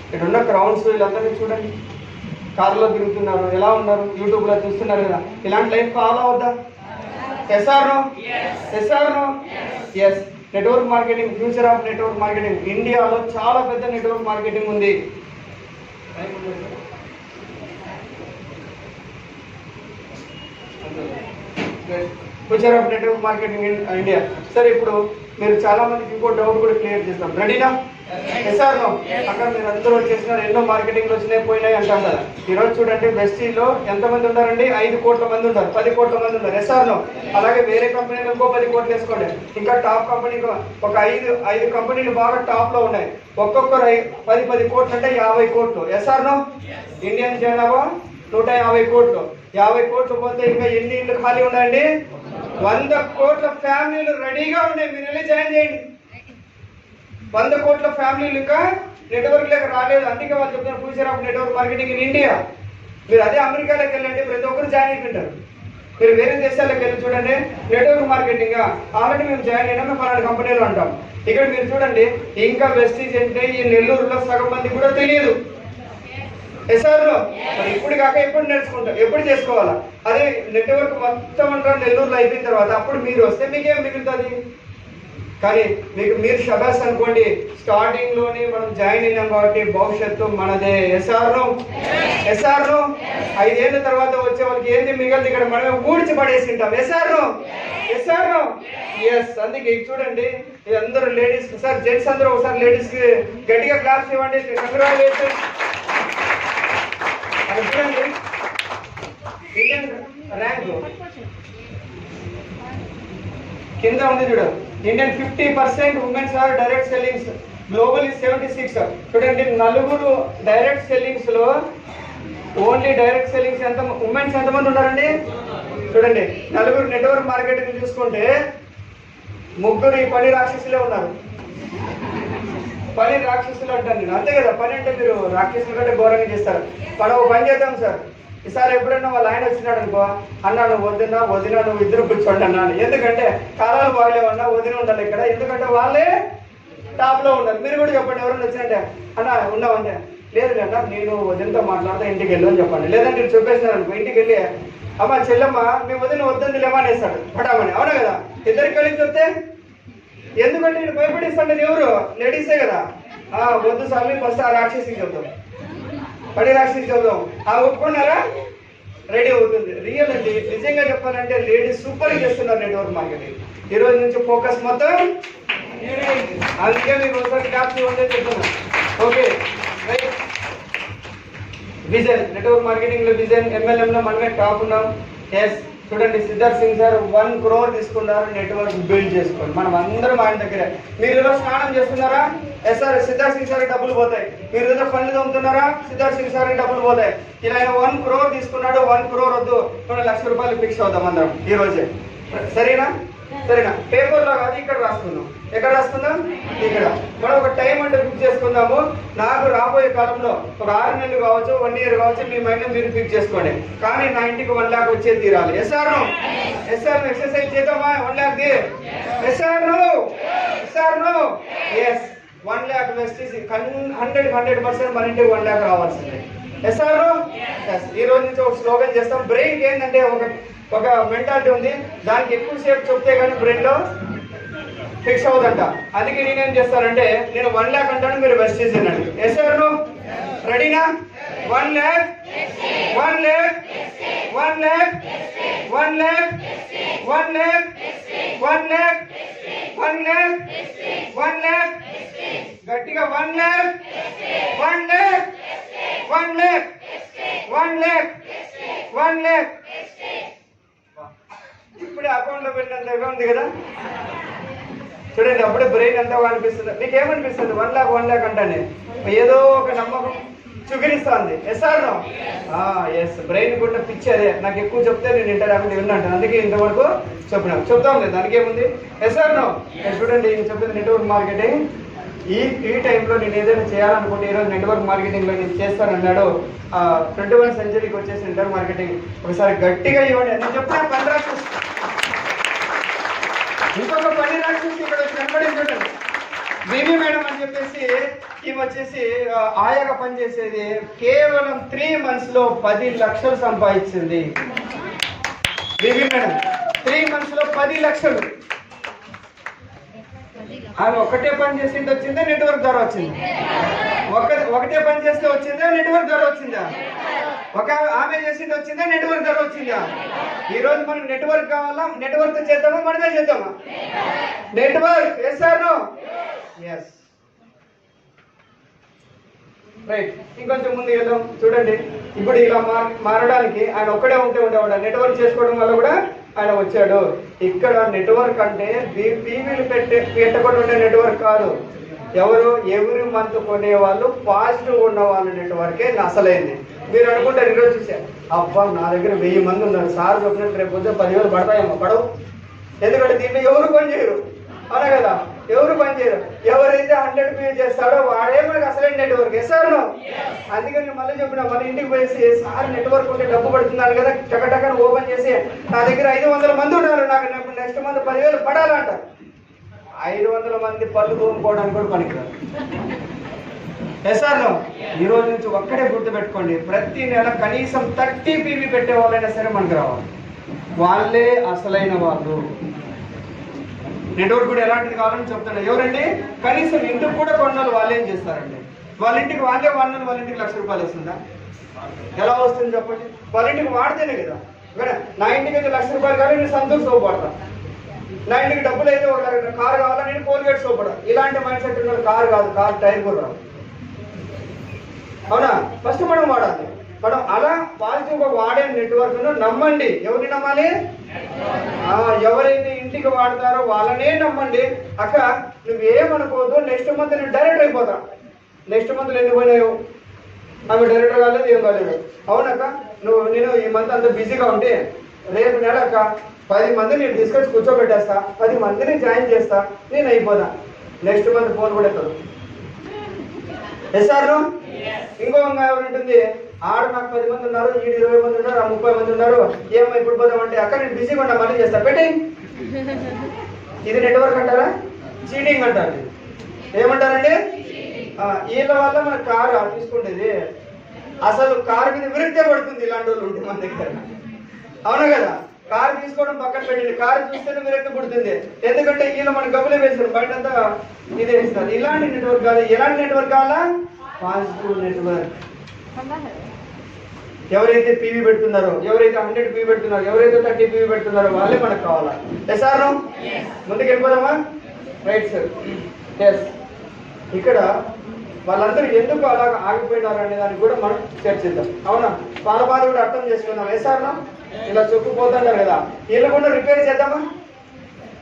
ఇక్కడ ఉన్న క్రౌన్స్ వీళ్ళందరినీ చూడండి, కారులో తిరుగుతున్నారు, ఎలా ఉన్నారు, యూట్యూబ్లో చూస్తున్నారు కదా. ఇలాంటి లైఫ్ కావాలా వద్దా? Yes or no yes. Network marketing, future of network marketing. ఇండియాలో చాలా పెద్ద నెట్వర్క్ మార్కెటింగ్ ఉంది. Future of network marketing in India. సరే, ఇప్పుడు మీరు చాలా మందికి ఇంకో డౌట్ కూడా క్లియర్ చేస్తాం. రెడీనా? ఎస్ఆర్ను అక్కడ మీరు అందరూ వచ్చేసినారు, ఎన్నో మార్కెటింగ్లు వచ్చినాయి పోయినాయి అంటాం కదా. ఈరోజు చూడండి బెస్టీలో ఎంతమంది ఉన్నారండి? 5 కోట్ల మంది ఉన్నారు, 10 కోట్ల మంది ఉన్నారు. ఎస్ఆర్ను అలాగే వేరే కంపెనీలు ఇంకో 10 కోట్లు వేసుకోండి. ఇంకా టాప్ కంపెనీ ఒక 5 కంపెనీలు బాగా టాప్ లో ఉన్నాయి. ఒక్కొక్కరు 10 కోట్లు అంటే 50 కోట్లు. ఎస్ఆర్ను ఇండియన్ జనాభా 150 కోట్లు. 50 కోట్లు పోతే ఇంకా ఎన్ని ఇళ్ళు ఖాళీ ఉన్నాయండి? 100 కోట్ల ఫ్యామిలీలు రెడీగా ఉన్నాయి. మీరు వెళ్ళి జాయిన్ చేయండి. 100 కోట్ల ఫ్యామిలీలు ఇంకా నెట్వర్క్ లేక రాలేదు. అందుకే వాళ్ళు చెప్తున్నారు future of network marketing in India. మీరు అదే అమెరికాలోకి వెళ్ళండి, ప్రతి ఒక్కరు జాయిన్ అయిపోయింటారు. మీరు వేరే దేశాలకు వెళ్ళి చూడండి, నెట్వర్క్ మార్కెటింగ్ ఆల్రెడీ మేము జాయిన్ అయినా మేము పలానా కంపెనీలు అంటాం. ఇక్కడ మీరు చూడండి, ఇంకా వెస్టీజ్ అంటే ఈ నెల్లూరులో సగం మంది కూడా తెలియదు. ఎస్ఆర్లో మరి ఇప్పుడు కాక ఎప్పుడు నేర్చుకుంటాం, ఎప్పుడు చేసుకోవాలా? అదే నెట్వర్క్ మొత్తం అంటారు నెల్లూరులో అయిపోయిన తర్వాత అప్పుడు మీరు వస్తే మీకేం మిగులుతుంది? కానీ మీరు షబాస్ అనుకోండి, స్టార్టింగ్ లోనే మనం జాయిన్ అయినాం కాబట్టి భవిష్యత్తు మనదే. ఎస్ఆర్ను 5 ఏళ్ళ తర్వాత వచ్చే వాళ్ళకి ఏంది మిగలదు, ఇక్కడ మనమే ఊడ్చి పడేసింటాం. ఎస్ఆర్ను ఎస్. అందుకే చూడండి, అందరూ లేడీస్ సార్, జెంట్స్ అందరూ ఒకసారి లేడీస్ కి గట్టిగా క్లాప్స్ ఇవ్వండి. కంగ్రాచులేషన్స్. చూడండి ర్యాంకు కింద ఉంది చూడు. Indian 50% womens are direct sellings, global is 76. చూడండి, నలుగురు డైరెక్ట్ సెల్లింగ్స్ లో ఓన్లీ డైరెక్ట్ సెల్లింగ్స్ ఎంత ఉమెన్స్ ఎంతమంది ఉన్నారండి? చూడండి, నలుగురు నెట్వర్క్ మార్కెటింగ్ చూసుకుంటే ముగ్గురు ఈ పని రాక్షసులే ఉన్నారు. పని రాక్షసులు అంటాను నేను, అంతే కదా. పని అంటే మీరు రాక్షసుల కంటే ఘోరంగా చేస్తారు. మనం ఒక పని చేద్దాం సార్, ఈసారి ఎప్పుడైనా వాళ్ళ ఆయన వచ్చినాడు అనుకో, అన్నా నువ్వు వదినా నువ్వు ఇద్దరు కూర్చోండి అన్నాను. ఎందుకంటే కాలాలు బాగలేవన్నా వదిన ఉండాలి ఇక్కడ, ఎందుకంటే వాళ్ళే టాప్ లో ఉండాలి. మీరు కూడా చెప్పండి, ఎవరైనా వచ్చినట్టే అన్న ఉన్నావంటే, లేదు అన్న నేను వదినతో మాట్లాడతా ఇంటికి వెళ్ళు అని చెప్పండి. లేదంటే నేను చెప్పేసినాను అనుకో, ఇంటికి వెళ్ళి అమ్మ చెల్లమ్మ మీ వదిన వద్దని లేమనేస్తాడు పటామని. అవునా కదా? ఇద్దరికి కలిసి చెప్తే, ఎందుకంటే నేను భయపడిస్తాను. ఎవరు? లేడీసే కదా. వద్దు స్వామి, ఫస్ట్ ఆ రాక్షసికి చెప్తాం, పడి రాక్షసికి చెప్తాం. ఒప్పుకున్నారా? రెడీ అవుతుంది. రియల్ అండి, నిజంగా చెప్పాలంటే లేడీస్ సూపర్ చేస్తున్నారు నెట్వర్క్ మార్కెటింగ్. ఈ రోజు నుంచి ఫోకస్ మొత్తం, అందుకే మీకు ఒకసారి క్యాప్స్ ఇవ్వండి చెప్తున్నాను. ఓకే, విజన్ నెట్వర్క్ మార్కెటింగ్ లో విజన్ MLM లో మనమే టాప్ ఉన్నాం. ఎస్, చూడండి సిద్ధార్థ్ సింగ్ సార్ 1 crore తీసుకున్నారు నెట్వర్క్ బిల్డ్ చేసుకోండి. మనం అందరం ఆయన దగ్గరే. మీరు ఏదో స్నానం చేస్తున్నారా? Yes sir, Siddharth Singh sir డబ్బులు పోతాయి. మీరు ఏదో పనులు తమ్ముతున్నారా? సిద్ధార్థ్ సింగ్ సార్ డబ్బులు పోతాయి. ఇలా ఆయన 1 crore తీసుకున్నాడు. 1 crore వద్దు, 2 లక్షల రూపాయలు ఫిక్స్ అవుతాం అందరం ఈ రోజే. సరేనా? పేపర్ లో కాదు, ఇక్కడ రాసుకుందాం. ఎక్కడ రాసుకుందాం? ఇక్కడ. మనం ఒక టైం అంటే ఫిక్స్ చేసుకుందాము. నాకు రాబోయే కాలంలో ఒక 6 నెలలు కావచ్చు, 1 year కావచ్చు, మీ మైండ్ మీరు ఫిక్స్ చేసుకోండి. కానీ నా ఇంటికి 1 lakh వచ్చే తీరాలి. ఎస్ఆర్ ఎక్సర్సైజ్ చేద్దామా? 1 lakh ది. Yes or no yes 1 lakh waste 100% మన ఇంటికి 1 lakh రావాల్సిందే. ఎస్ఆర్ ఈ రోజు నుంచి ఒక స్లోగన్ చేస్తాం. బ్రెయిన్ ఏంటంటే ఒక మెంటాలిటీ ఉంది, దానికి ఎక్కువసేపు చెప్తే కానీ బ్రెయిన్ లో ఫిక్స్ అవుతుందంట. అందుకే నేనేం చేస్తానంటే, నేను 1 lakh అంటాను, మీరు వెస్ట్ చేసేయండి. ఎస్ఆర్ రెడీనా? 1 lakh 1 lakh 1 lakh 1 lakh 1 lakh 1 lakh 1 lakh 1 lakh గట్టిగా 1 lakh 1 lakh 1 lakh 1 lakh 1 lakh. ఇప్పుడే అకౌంట్ లో పెట్టినంతగా ఉంది కదా. చూడండి, అప్పుడే బ్రెయిన్ ఎంతో అనిపిస్తుంది. మీకు ఏమనిపిస్తుంది? 1 lakh అంటానే ఏదో ఒక నమ్మకం చూపిస్తుంది. SR no? ఎస్, బ్రెయిన్ కూడా పిచ్చి అదే. నాకు ఎక్కువ చెప్తే నేను ఇంటర్ విన్నాను, అందుకే ఇంతవరకు చెప్తాం లేదు, దానికి ఏముంది. Yes or no? చూడండి, నేను చెప్పింది నెట్వర్క్ మార్కెటింగ్. ఈ టైంలో నేను ఏదైనా చేయాలనుకుంటే ఈరోజు నెట్వర్క్ మార్కెటింగ్లో నేను చేస్తానన్నాడు. 21th centuryకి వచ్చేసి నెట్వర్క్ మార్కెటింగ్ ఒకసారి గట్టిగా ఇవ్వండి. నేను చెప్పిన 10 రాక్షసు, ఇంకొక 10 రాక్షసు ఇక్కడ వచ్చి కనపడింది. బీబీ మేడం అని చెప్పేసి ఈమె వచ్చేసి ఆయాగా పనిచేసేది. కేవలం 3 months లో 10 లక్షలు సంపాదించింది. బీబీ మేడం 3 months లో 10 లక్షలు. ఆమె ఒకటే పని చేసింది వచ్చిందా, నెట్వర్క్ ద్వారా వచ్చింది? ఒకటే పని చేస్తే వచ్చిందా, నెట్వర్క్ ద్వారా వచ్చిందా? ఆమె చేసింది వచ్చిందా, నెట్వర్క్ ద్వారా వచ్చిందా? ఈ రోజు మనం నెట్వర్క్ కావాలా? నెట్వర్క్ చేద్దామా, మనమే చేద్దామా? Network. Yes or no? Yes. Right, ఇంకొంచెం ముందు వెళ్దాం. చూడండి, ఇప్పుడు ఇలా మారడానికి ఆయన ఒక్కడే ఉండేవాడు. నెట్వర్క్ చేసుకోవడం వల్ల కూడా ఆయన వచ్చాడు. ఇక్కడ నెట్వర్క్ అంటే టీవీలు పెట్టకుండా ఉండే నెట్వర్క్ కాదు. ఎవరి మంత్ కొనే వాళ్ళు, పాజిటివ్ ఉన్న వాళ్ళ నెట్వర్కే అసలైంది. మీరు అనుకుంటారు, ఈరోజు చూసారు, అబ్బా నా దగ్గర 1000 మంది ఉన్నారు, సార్ చెప్పినట్టు రేపు పొద్దున 10,000 పడతాయేమో. పడవు. ఎందుకంటే దీంట్లో ఎవరు పని చేయరు. అవునా కదా? ఎవరు పని చేయరు. ఎవరైతే 100 పే చేస్తాడో వాడే మనకి అసలైన నెట్వర్క్. SR no? అందుకని మళ్ళీ చెప్పిన, మన ఇంటికి పోయేసి సార్ నెట్వర్క్ ఉంటే డబ్బు పడుతున్నారు కదా, టకటకని ఓపెన్ చేసి నా దగ్గర 500 మంది ఉన్నారు, నాకు నెక్స్ట్ మంత్ 10,000 పడాలంట. 500 మంది పళ్ళు తోముకోవడానికి కూడా పనికిరాదు. Yes or no? ఈ రోజు నుంచి ఒక్కడే గుర్తుపెట్టుకోండి, ప్రతి నెల కనీసం 30 PV పెట్టే వాళ్ళైనా సరే మనకు రావాలి. వాళ్ళే అసలైన వాళ్ళు. నెట్వర్క్ కూడా ఎలాంటిది కావాలని చెప్తాడు. ఎవరండి? కనీసం ఇంటికి కూడా కొన్నాళ్ళు వాళ్ళు ఏం చేస్తారండి? వాళ్ళ ఇంటికి వాళ్ళే వాడినారు, వాళ్ళ ఇంటికి 1,00,000 రూపాయలు వస్తుందా? ఎలా వస్తుంది చెప్పండి? వాళ్ళ ఇంటికి వాడితేనే కదా. నా ఇంటికి అయితే 1,00,000 రూపాయలు కావాలి, నేను సంతోష్ సోపు పడతా. నా ఇంటికి డబ్బులు అయితే ఒక కారు కావాలా, నేను కోల్గేట్ సోపు పడతా. ఇలాంటి మైండ్ సెట్ ఉన్న కారు కాదు, కారు టైర్ కూడా రాదు. అవునా? ఫస్ట్ మనం వాడాలి. మనం అలా పాజిటివ్గా వాడే నెట్వర్క్ను నమ్మండి. ఎవరిని నమ్మాలి? ఎవరైతే ఇంటికి వాడతారో వాళ్ళనే నమ్మండి. అక్క నువ్వేమనుకోవద్దు, నెక్స్ట్ మంత్ నేను డైరెక్టర్ అయిపోతా. నెక్స్ట్ మంత్లో ఎన్ని పోయినావు? ఆమె డైరెక్టర్ కాలేదు, ఏం కాలేదు. అవునక్క నేను ఈ మంత్ అంత బిజీగా ఉంటే రేపు నెల అక్క 10 మందిని నేను తీసుకొచ్చి కూర్చోబెట్టేస్తా, 10 మందిని జాయిన్ చేస్తా, నేను అయిపోదా. నెక్స్ట్ మంత్ ఫోన్ కూడా ఎత్తదు. ఎస్ఆర్ను ఇంకో ఎవరుంటుంది, ఆడ నాకు 10 మంది ఉన్నారు, ఈడు 20 మంది ఉన్నారు, 30 మంది ఉన్నారు, ఏమో ఇప్పుడు పోదామంటే అక్కడ నేను బిజీగా ఉన్నా, మళ్ళీ చేస్తా, పెట్టి. ఇది నెట్వర్క్ అంటారా? చీటింగ్ అంటారు. ఏమంటారండి? వీళ్ళ వల్ల మన కారు తీసుకుంటేది అసలు కారు మీద విరక్తే పడుతుంది. ఇలాంటి వాళ్ళు ఉంటే మన దగ్గర, అవునా కదా? కారు తీసుకోవడం పక్కన పెట్టండి, కారు చూస్తేనే విరక్తి పుడుతుంది. ఎందుకంటే వీళ్ళు మన గబ్బులే వేస్తారు, బయట అంతా ఇదే ఇస్తారు. ఇలాంటి నెట్వర్క్ కాదు. ఎలాంటి నెట్వర్క్ కావాలా? Positive network. ఎవరైతే పీవీ పెడుతున్నారో, ఎవరైతే 100 పీవీ పెడుతున్నారో, ఎవరైతే 30 పీవీ పెడుతున్నారో వాళ్ళే మనకు కావాలా. ఎస్ఆర్ ముందుకు వెళ్ళిపోదామా? Right sir. ఎస్. ఇక్కడ వాళ్ళందరూ ఎందుకు అలా ఆగిపోయినారు అనే దానికి కూడా మనం చర్చిద్దాం. అవునా? వాళ్ళ బాధ కూడా అర్థం చేసుకుందాం. ఎస్ఆర్ ఇలా చెప్పుకుపోతుంటారు కదా, వీళ్ళు కూడా రిపేర్ చేద్దామా?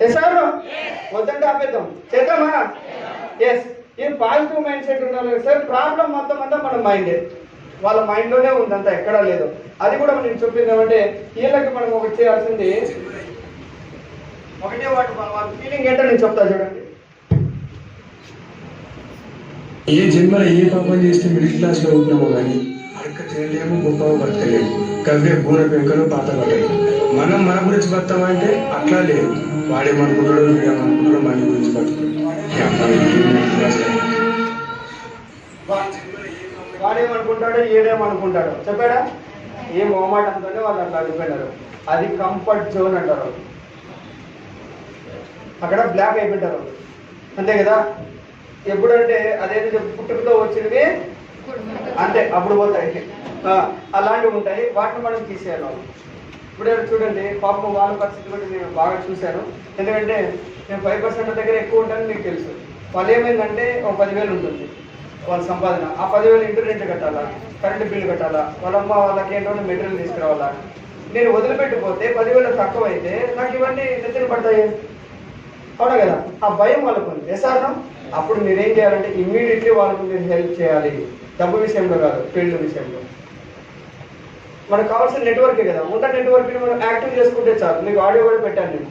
ఎస్ఆర్ వద్దంటే ఆపేద్దాం, చేద్దామా? ఎస్. ఈ పాజిటివ్ మైండ్ సెట్ ఉండాలి సార్. ప్రాబ్లం మొత్తం అంతా మన మైండే, వాళ్ళ మైండ్లోనే ఉందంతా, ఎక్కడా లేదు. అది కూడా నేను చెప్పింది ఏమంటే వీళ్ళకి మనం ఒకటి చేయాల్సింది ఒకటే, వాళ్ళ ఫీలింగ్ ఏంటో నేను చెప్తా చూడండి. ఏ జన్మలో ఏ పాపం చేస్తే మిడిల్ క్లాస్ లో ఉంటున్నామో కానీ అడక చేయలేము, గొప్పగా బతకలేము. కవ్వే బూర పెంకలు పాత పడ్డాయి. మనం మన గురించి బతామంటే అట్లా లేదు. వాడేమనుకుంటాడో వీడేమనుకుంటాడో మన గురించి బతుకు. వాడేమనుకుంటాడో ఏడేమనుకుంటాడో చెప్పాడా? ఏ మొహమాటంతోనే వాళ్ళు అట్లా అడిగిపోయినారు. అది కంఫర్ట్ జోన్ అంటారు. అక్కడ బ్లాక్ అయిపోయింటారు, అంతే కదా? ఎప్పుడంటే అదేదో పుట్టుకతో వచ్చినవి అంటే అప్పుడు పోతాయి, అలాంటివి ఉంటాయి. వాటిని మనం తీసేయాలి. ఇప్పుడు చూడండి, పాపం వాళ్ళ పరిస్థితి కూడా నేను బాగా చూశాను. ఎందుకంటే నేను 5% దగ్గర ఎక్కువ ఉంటానని మీకు తెలుసు. వాళ్ళు ఏమైందంటే ఒక 10,000 ఉంటుంది వాళ్ళ సంపాదన. ఆ 10,000 ఇంటూ రెంట్ కట్టాలా, కరెంటు బిల్లు కట్టాలా, వాళ్ళ అమ్మ వాళ్ళకి ఏంటో మెటీరియల్ తీసుకురావాలా. నేను వదిలిపెట్టిపోతే 10,000 తక్కువ అయితే నాకు ఇవన్నీ నెత్తిన పడతాయి, అవునా కదా? ఆ భయం వాళ్ళకు ఉంది. ఎస్ఆర్నో అప్పుడు మీరేం చేయాలంటే ఇమ్మీడియట్లీ వాళ్ళకు మీరు హెల్ప్ చేయాలి. డబ్బు విషయంలో కాదు, ఫీల్డ్ విషయంలో. మనకు కావాల్సిన నెట్వర్కే కదా. ఉన్న నెట్వర్క్ని మనం యాక్టివ్ చేసుకుంటే చాలు. మీకు ఆడియో కూడా పెట్టాను, నేను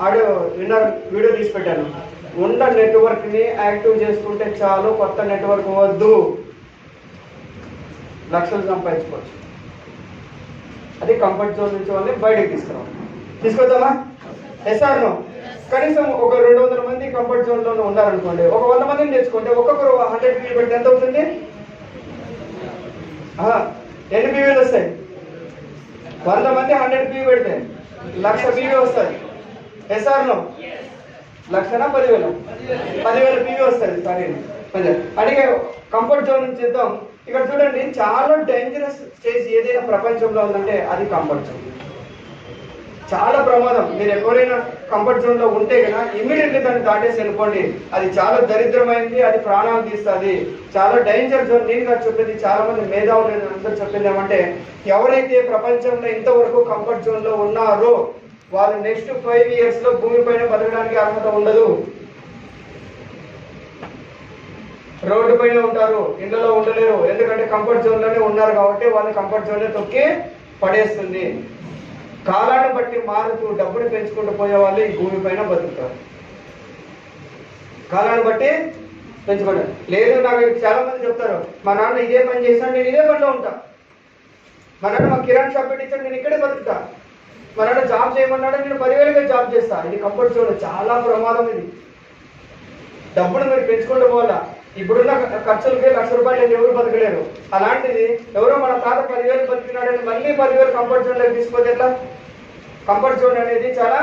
ఆడియో విన్నారు, వీడియో తీసి పెట్టాను. ఉన్న నెట్వర్క్ని యాక్టివ్ చేసుకుంటే చాలు, కొత్త నెట్వర్క్ వద్దు, లక్షలు సంపాదించుకోవచ్చు. అది కంఫర్ట్ జోన్ నుంచి వాళ్ళని బయటకు తీసుకురావాలి. తీసుకొద్దామా? ఎస్ఆర్నో కనీసం ఒక 200 మంది కంఫర్ట్ జోన్లో ఉన్నారనుకోండి, ఒక 100 మందిని తెచ్చుకుంటే ఒక్కొక్కరు 100 పీవీ పెడితే ఎంత అవుతుంది? ఎన్ని పీవీలు వస్తాయి? 100 మంది 100 పీవీ పెడితే 1,00,000 పీవీ వస్తుంది. ఎస్ఆర్నో 1,00,000 10,000? 10,000 పీవీ వస్తుంది. సరే, అడిగే కంఫర్ట్ జోన్ నుంచి చేద్దాం. ఇక్కడ చూడండి, చాలా డేంజరస్ స్టేజ్ ఏదైనా ప్రపంచంలో ఉందంటే అది కంఫర్ట్ జోన్. చాలా ప్రమాదం. మీరు ఎవరైనా కంఫర్ట్ జోన్ లో ఉంటే కనుక ఇమ్మీడియట్లీ దాన్ని దాటేసి వెళ్ళిపోండి. అది చాలా దరిద్రమైంది, అది ప్రాణాలు తీస్తుంది, చాలా డేంజర్ జోన్. నేను చెప్పింది, చాలా మంది మేధావులు అందరూ చెప్పింది ఏమంటే, ఎవరైతే ప్రపంచంలో ఇంతవరకు కంఫర్ట్ జోన్ లో ఉన్నారో వాళ్ళు నెక్స్ట్ 5 years లో భూమి పైన బతకడానికి అర్హత ఉండదు. రోడ్డు పైన ఉంటారు, ఇళ్లలో ఉండలేరు. ఎందుకంటే కంఫర్ట్ జోన్ లోనే ఉన్నారు కాబట్టి వాళ్ళు కంఫర్ట్ జోన్ లో తొక్కి పడేస్తుంది. కాలాన్ని బట్టి మారుతూ డబ్బుని పెంచుకుంటూ పోయే వాళ్ళు ఈ భూమి పైన బతుకుతారు. కాలాన్ని బట్టి పెంచుకోండి. లేదు, నాకు చాలా మంది చెప్తారు, మా నాన్న ఇదే పని చేశాను, నేను ఇదే పనిలో ఉంటా. మా నాన్న మా కిరాణా షాప్ పెట్టించాడు, నేను ఇక్కడే బతుకుతా. మా నాన్న జాబ్ చేయమన్నాడు, నేను 10,000గా జాబ్ చేస్తా. ఇది కంఫర్ట్ జోన్. చాలా ప్రమాదం ఇది. డబ్బును మీరు పెంచుకుంటూ పోవాలా. ఇప్పుడున్న ఖర్చులకి ₹1,00,000 ఎవరు బతకలేరు. అలాంటిది ఎవరో మన తాత 10,000 బతికినాడని మళ్ళీ 10,000 కంఫర్ట్ జోన్లోకి తీసుకుపోతే ఎట్లా? కంఫర్ట్ జోన్ అనేది చాలా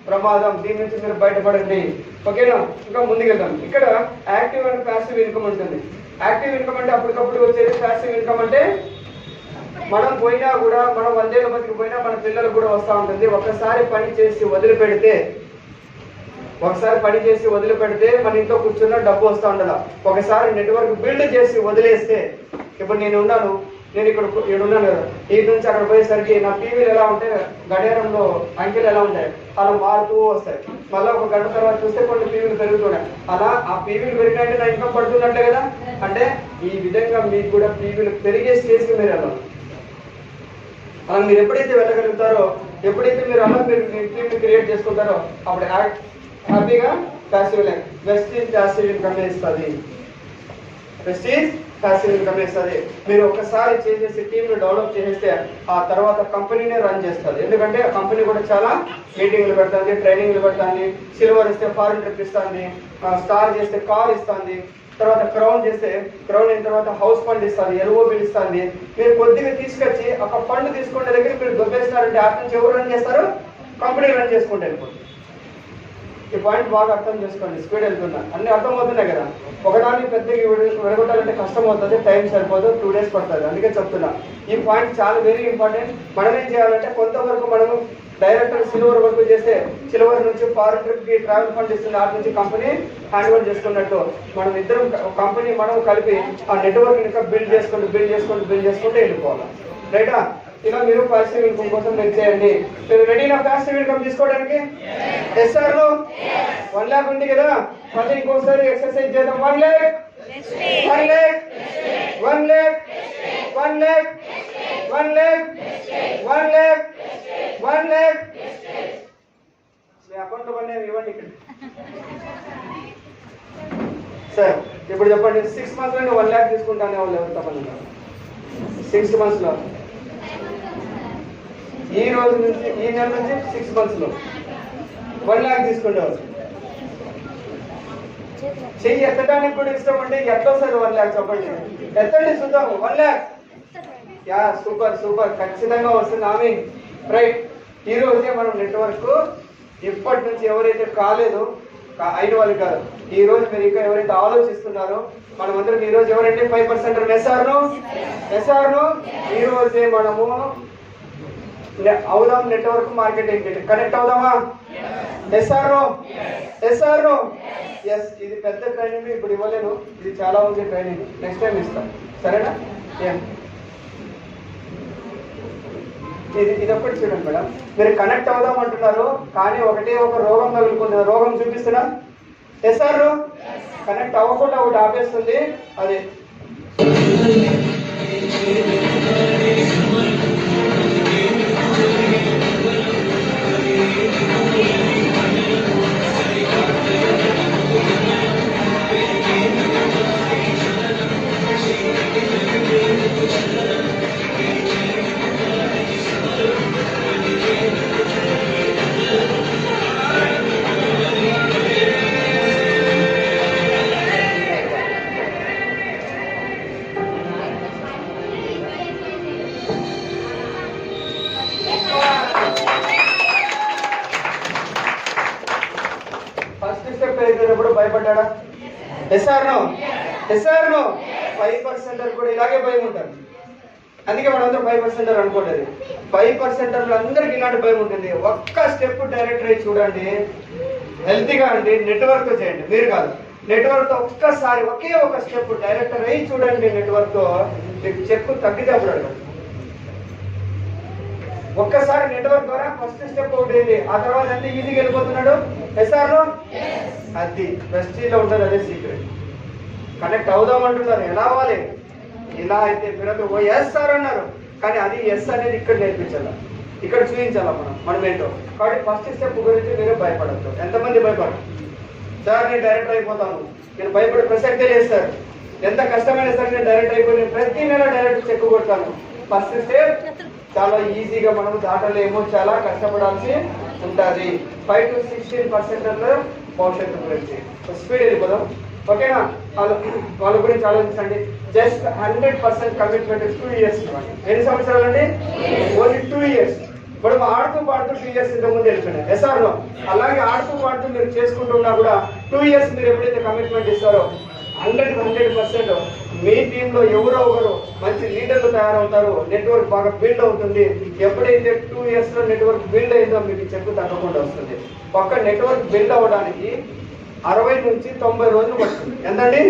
ప్రమాదం. దీని నుంచి మీరు బయటపడండి, ఓకేనా? ఇంకా ముందుకెళ్దాం. ఇక్కడ యాక్టివ్ అండ్ ప్యాసివ్ ఇన్కమ్ ఉంటుంది. యాక్టివ్ ఇన్కమ్ అంటే అప్పటికప్పుడు వచ్చేది. ప్యాసివ్ ఇన్కమ్ అంటే మనం పోయినా కూడా, మనం 100 ఏళ్ళ బతికి పోయినా మన పిల్లలకు కూడా వస్తూ ఉంటుంది. ఒకసారి పని చేసి వదిలిపెడితే మన ఇంట్లో కూర్చున్న డబ్బు వస్తూ ఉండదా? ఒకసారి నెట్వర్క్ బిల్డ్ చేసి వదిలేస్తే, ఇప్పుడు నేను ఉన్నాను, నేను ఇక్కడ ఉన్నాను కదా, ఈ నుంచి అక్కడ పోయేసరికి నా టీవీలు ఎలా ఉంటాయి, గడియారంలో అంకెలు ఎలా ఉంటాయి అలా మారుతూ వస్తాయి. మళ్ళీ ఒక గంట తర్వాత చూస్తే కొన్ని టీవీలు పెరుగుతున్నాయి. అలా ఆ టీవీలు పెరిగినట్టే నా ఇన్కమ్ పడుతున్నట్లే కదా. అంటే ఈ విధంగా మీకు కూడా టీవీలు పెరిగే స్టేజ్కి మీరు వెళ్ళాలి. అలా మీరు ఎప్పుడైతే వెళ్ళగలుగుతారో, ఎప్పుడైతే మీరు అలా మీరు టీవీని క్రియేట్ చేసుకుంటారో అప్పుడు హ్యాపీగా ప్యాసివ్ వెస్టీజ్ ప్యాసివ్ ఇన్కమ్ ఇస్తుంది. వెస్టీజ్ ప్యాసివ్ ఇన్కమ్ ఇస్తుంది. మీరు ఒక్కసారి చేసేసి టీంని డెవలప్ చేసేస్తే ఆ తర్వాత కంపెనీనే రన్ చేస్తుంది. ఎందుకంటే ఆ కంపెనీ కూడా చాలా మీటింగ్లు పెడుతుంది, ట్రైనింగ్లు పెడుతుంది. సిల్వర్ ఇస్తే ఫారెన్ ట్రిప్ ఇస్తుంది, స్టార్ చేస్తే కార్ ఇస్తుంది, తర్వాత క్రౌన్ చేస్తే క్రౌన్ అయిన తర్వాత హౌస్ ఫండ్ ఇస్తుంది, ఎల్ఓబిల్ ఇస్తుంది. మీరు కొద్దిగా తీసుకొచ్చి ఒక ఫండ్ తీసుకునే దగ్గర మీరు దొబ్బేస్తారంటే అటు నుంచి ఎవరు రన్ చేస్తారు? కంపెనీ రన్ చేసుకుంటే వెళ్ళిపోతుంది. ఈ పాయింట్ బాగా అర్థం చేసుకోండి. స్పీడ్ వెళ్తున్నా అన్ని అర్థమవుతున్నాయి కదా. ఒకదాన్ని పెద్దగా విడగొట్టాలంటే కష్టం అవుతుంది, టైం సరిపోదు, 2 days పడుతుంది. అందుకే చెప్తున్నా ఈ పాయింట్ చాలా వెరీ ఇంపార్టెంట్. మనం ఏం చేయాలంటే కొంతవరకు మనము డైరెక్టర్ సిల్వర్ వరకు చేస్తే సిల్వర్ నుంచి ఫారెన్ ట్రిప్ కి ట్రావెల్ ఫండ్ ఇస్తుంది, అటు నుంచి కంపెనీ హ్యాండ్ ఓవర్ చేసుకున్నట్టు మనం ఇద్దరం కంపెనీ మనం కలిపి ఆ నెట్వర్క్ ఇంకా బిల్డ్ చేసుకుంటూ వెళ్ళిపోవాలి. రైటా? ఇలా మీరు పాసివ్ ఇన్కమ్ కోసం మీరు చేయండి. మీరు రెడీనా పాసివ్ ఇన్కమ్ తీసుకోవడానికి? ఎస్ఆర్ 1 lakh ఉంది కదా. మళ్ళీ ఇంకోసారి ఎక్సర్సైజ్ చేద్దాం. 1 lakh 1 lakh 1 lakh 1 lakh 1 lakh 1 lakh 1 lakh. మీ అకౌంట్ పని ఇవ్వండి ఇక్కడ. సార్ ఇప్పుడు చెప్పండి, 6 months లో 1 lakh తీసుకుంటానే వాళ్ళు ఎవరు తప్పని 6 months లో, ఈ రోజు నుంచి ఈ నెల నుంచి 6 months లో 1 lakh తీసుకుంటారు. చెయ్యి ఎత్తడానికి కూడా ఇష్టం అంటే ఎట్లా వస్తుంది 1 lakh చెప్పండి. ఎత్తండి చూద్దాము. 1 lakh. యా సూపర్ ఖచ్చితంగా వస్తుంది. ఆమె రైట్. ఈ రోజే మనం నెట్వర్క్ ఇప్పటి నుంచి ఎవరైతే కాలేదు అయిన వాళ్ళు కాదు, ఈ రోజు మీరు ఇంకా ఎవరైతే ఆలోచిస్తున్నారో మనమందరం ఈ రోజు ఎవరంటే 5% ఎస్ఆర్ను ఈ రోజే మనము అవుదాం. నెట్వర్క్ మార్కెటింగ్ కనెక్ట్ అవుదామా? Yes or no yes. ఇది పెద్ద ట్రైనింగ్ ఇప్పుడు ఇవ్వలేను, ఇది చాలా ఉంది ట్రైనింగ్, నెక్స్ట్ టైం ఇస్తాను. సరేనా? ఇది ఒక్కటి చూడండి మేడం, మీరు కనెక్ట్ అవుదాం అంటున్నారు కానీ ఒకటే ఒక రోగం తగులుకుంటుంది. రోగం చూపిస్తున్నా ఎస్ఆర్ కనెక్ట్ అవ్వకుండా ఒకటి ఆపేస్తుంది. అది భయపడ్డా? ఎస్ఆర్ నో 5% కూడా ఇలాగే భయం ఉంటారు. అందుకే మనందరూ 5% అనుకోలేదు. 5% అందరికి ఇలాంటి భయం ఉంటుంది. ఒక్క స్టెప్ డైరెక్ట్ అయ్యి చూడండి, హెల్తీగా అండి. నెట్వర్క్ చేయండి, మీరు కాదు, నెట్వర్క్ తో ఒక్కసారి ఒకే ఒక స్టెప్ డైరెక్టర్ అయ్యి చూడండి. నెట్వర్క్ తో మీకు చెక్ తగ్గితే అప్పుడు అడగండి. ఒక్కసారి నెట్వర్క్ ద్వారా ఫస్ట్ స్టెప్ ఒకటి అయింది, ఆ తర్వాత ఎంత ఈజీగా వెళ్ళిపోతున్నాడు. ఎస్ఆర్ లో అది వెస్టీలో ఉంటుంది, అదే సీక్రెట్. కనెక్ట్ అవుదామంటున్నారు, ఎలా అవ్వాలి? ఇలా అయితే మీరు ఓ ఎస్ సార్ అన్నారు, కానీ అది ఎస్ అనేది ఇక్కడ నేర్పించాల, ఇక్కడ చూపించాలా మనం ఏంటో. కాబట్టి ఫస్ట్ స్టెప్ గురించి మీరు భయపడద్దు. ఎంతమంది భయపడరు? సార్ నేను డైరెక్ట్ అయిపోతాను, నేను భయపడే ప్రసక్తే లేదు సార్. ఎంత కష్టమైన సరే నేను డైరెక్ట్ అయిపోయి ప్రతి నెల డైరెక్ట్ చెక్ కొడతాను. ఫస్ట్ స్టెప్ చాలా ఈజీగా మనం దాటలేము, చాలా కష్టపడాల్సి ఉంటుంది. 5 to 16% భవిష్యత్తు గురించి స్పీడ్ వెళ్ళిపోదాం. ఓకేనా? వాళ్ళ గురించి ఆలోచించండి. జస్ట్ 100% కమిట్మెంట్ 2 years ఇవ్వండి. ఎన్ని సంవత్సరాలు అండి? Only 2 years. ఇప్పుడు ఆడుతూ పాడుతూ 2 years ఇంతకుముందు వెళ్ళిపోయినాయి. ఎస్ఆర్లో అలాగే ఆడుతూ పాడుతూ మీరు చేసుకుంటున్నా కూడా 2 years మీరు ఎప్పుడైతే కమిట్మెంట్ ఇస్తారో 100% మీ టీంలో ఎవరో ఒకరు మంచి లీడర్లు తయారవుతారు. నెట్వర్క్ బాగా బిల్డ్ అవుతుంది. ఎప్పుడైతే 2 years లో నెట్వర్క్ బిల్డ్ అయిందో మీకు చెప్పు తగ్గకుండా వస్తుంది. ఒక్క నెట్వర్క్ బిల్డ్ అవ్వడానికి 60 నుంచి 90 రోజులు పడుతుంది. ఎంతండి?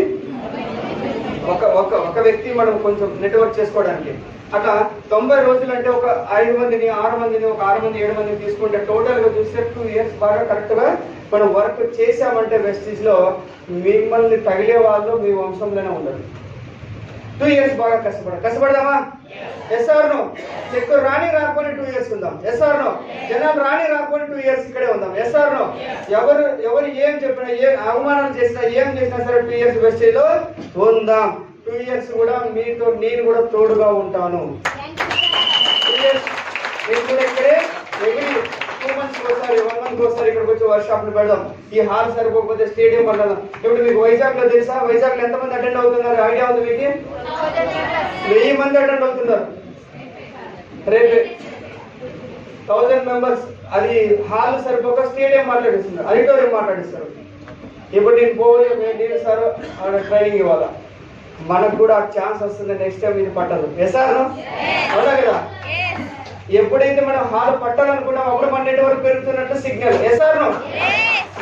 ఒక వ్యక్తి మనం కొంచెం నెట్వర్క్ చేసుకోవడానికి అట్లా 90 రోజులు అంటే ఒక 5 మందిని 6 మందిని ఒక 6 మంది 7 మందిని తీసుకుంటే టోటల్గా చూస్తే 2 years బాగా కరెక్ట్గా మనం వర్క్ చేసామంటే వెస్టీజ్లో మిమ్మల్ని తగిలే వాళ్ళు మీ వంశంలోనే ఉండరు. 2 years బాగా కష్టపడదామా? Yes or no? చెక్ రాకపోయినా 2 years ఉందాం. Yes or no? జనాలు రాకపోయినా 2 years ఇక్కడే ఉందాం. Yes or no? ఎవరు ఏం చెప్పినా, ఏ అవమానం చేసినా, ఏం చేసినా సరే 2 years వెస్టీజ్లో ఉందాం. 2 years కూడా మీతో నేను కూడా తోడుగా ఉంటాను. 2 years నేను కూడా ఇక్కడే ఎవ్రీ 2 months ఒకసారి 1 month ఒకసారి ఇక్కడికి వచ్చి వర్క్షాప్లు పెడదాం. ఈ హాల్ సరిపోకపోతే స్టేడియం పడదాం. ఇప్పుడు మీకు వైజాగ్లో తెలుసా? వైజాగ్లో ఎంతమంది అటెండ్ అవుతున్నారు? ఐడియా ఉంది మీకు? 1000 మంది అటెండ్ అవుతున్నారు. రేపు 1000 members. అది హాల్ సరిపోక స్టేడియం మాట్లాడిస్తున్నారు, ఆడిటోరియం మాట్లాడిస్తారు. ఇప్పుడు నేను సార్ ట్రైనింగ్ ఇవ్వాలా, మనకు కూడా ఛాన్స్ వస్తుంది. నెక్స్ట్ టైం ఇది పట్టదు. ఎసారు అవునా కదా? ఎప్పుడైతే మనం హాల్ పట్టాలనుకున్నాం అప్పుడు మన నెట్వర్క్ పెరుగుతున్నట్టు సిగ్నల్. ఎసారు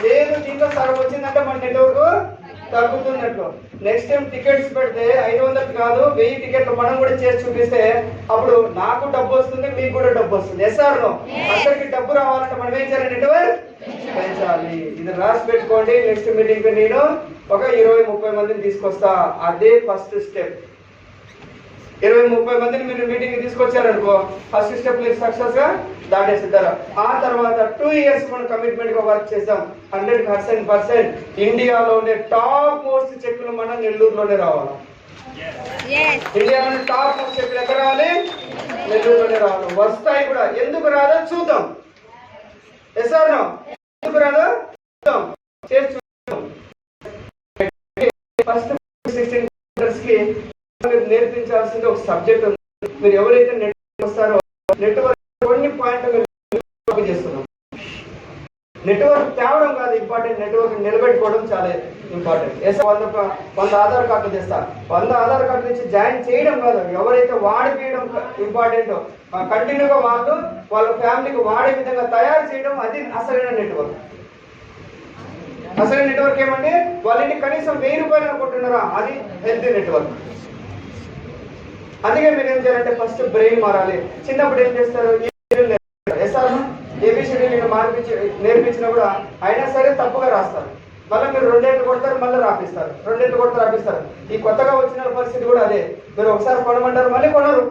లేదు, దీంట్లో సగం వచ్చిందంటే మన నెట్వర్క్ తగ్గుతున్నట్లు. నెక్స్ట్ టైం టికెట్స్ పెడితే 500 కాదు 1000 టికెట్లు మనం కూడా చేసి చూపిస్తే అప్పుడు నాకు డబ్బు వస్తుంది, మీకు కూడా డబ్బు వస్తుంది. ఎస్ఆర్ అందరికి డబ్బు రావాలంటే మనం ఏం చేయాలి? నెట్వర్క్ పెంచాలి. ఇది రాసి పెట్టుకోండి. నెక్స్ట్ మీటింగ్ నేను ఒక 20-30 మందిని తీసుకొస్తా. అదే ఫస్ట్ స్టెప్. 20-30 మందిని మీరు మీటింగ్ తీసుకొచ్చారనుకో, ఫస్ట్ స్టెప్ మీరు సక్సెస్ గా దాటేస్తారు. ఆ తర్వాత 2 years మనం కమిట్మెంట్ గా వర్క్ చేద్దాం. 100% ఇండియాలోనే టాప్ మోస్ట్ చెక్కులు మన నెల్లూరులోనే రావాలి. ఇండియాలోనే టాప్ మోస్ట్ చెక్కులు ఎక్కడ రావాలి? నెల్లూరులోనే రావాలి. వస్తాయి కూడా. ఎందుకు రాదో చూద్దాం. Yes or no? ఎందుకు రాదో చూద్దాం. ఫస్ట్ 16 కి నేర్పించాల్సింది ఒక సబ్జెక్ట్ ఉంది. మీరు ఎవరైతే నెట్వర్క్ వస్తారో నెట్వర్క్ కొన్ని పాయింట్ చేస్తున్నాం. నెట్వర్క్ తేవడం కాదు ఇంపార్టెంట్, నెట్వర్క్ నిలబెట్టుకోవడం చాలా ఇంపార్టెంట్. 100 ఆధార్ కార్డులు తెస్తా, 100 ఆధార్ కార్డులు తెచ్చి జాయిన్ చేయడం కాదు, ఎవరైతే వాడిపీయడం ఇంపార్టెంట్. కంటిన్యూగా వాళ్ళ ఫ్యామిలీకి వాడే విధంగా తయారు చేయడం, అది అసలైన నెట్వర్క్. అసలైన నెట్వర్క్ ఏమంటే వాళ్ళని కనీసం 1000 రూపాయలు అనుకుంటున్నారా, అది హెల్తీ నెట్వర్క్. అందుకే మీరు ఏం చేయాలంటే ఫస్ట్ బ్రెయిన్ మారాలి. చిన్నప్పుడు ఏం చేస్తారు? ఏబిసిడి నేను నేర్పించినా కూడా అయినా సరే తప్పుగా రాస్తారు. మళ్ళీ మీరు 2 ఏళ్ళు కొడతారు, మళ్ళీ రాపిస్తారు, 2 ఏళ్ళు కొడతారు, రాపిస్తారు. ఈ కొత్తగా వచ్చిన పరిస్థితి కూడా అదే. మీరు ఒకసారి కొనమంటారు, మళ్ళీ కొనరు.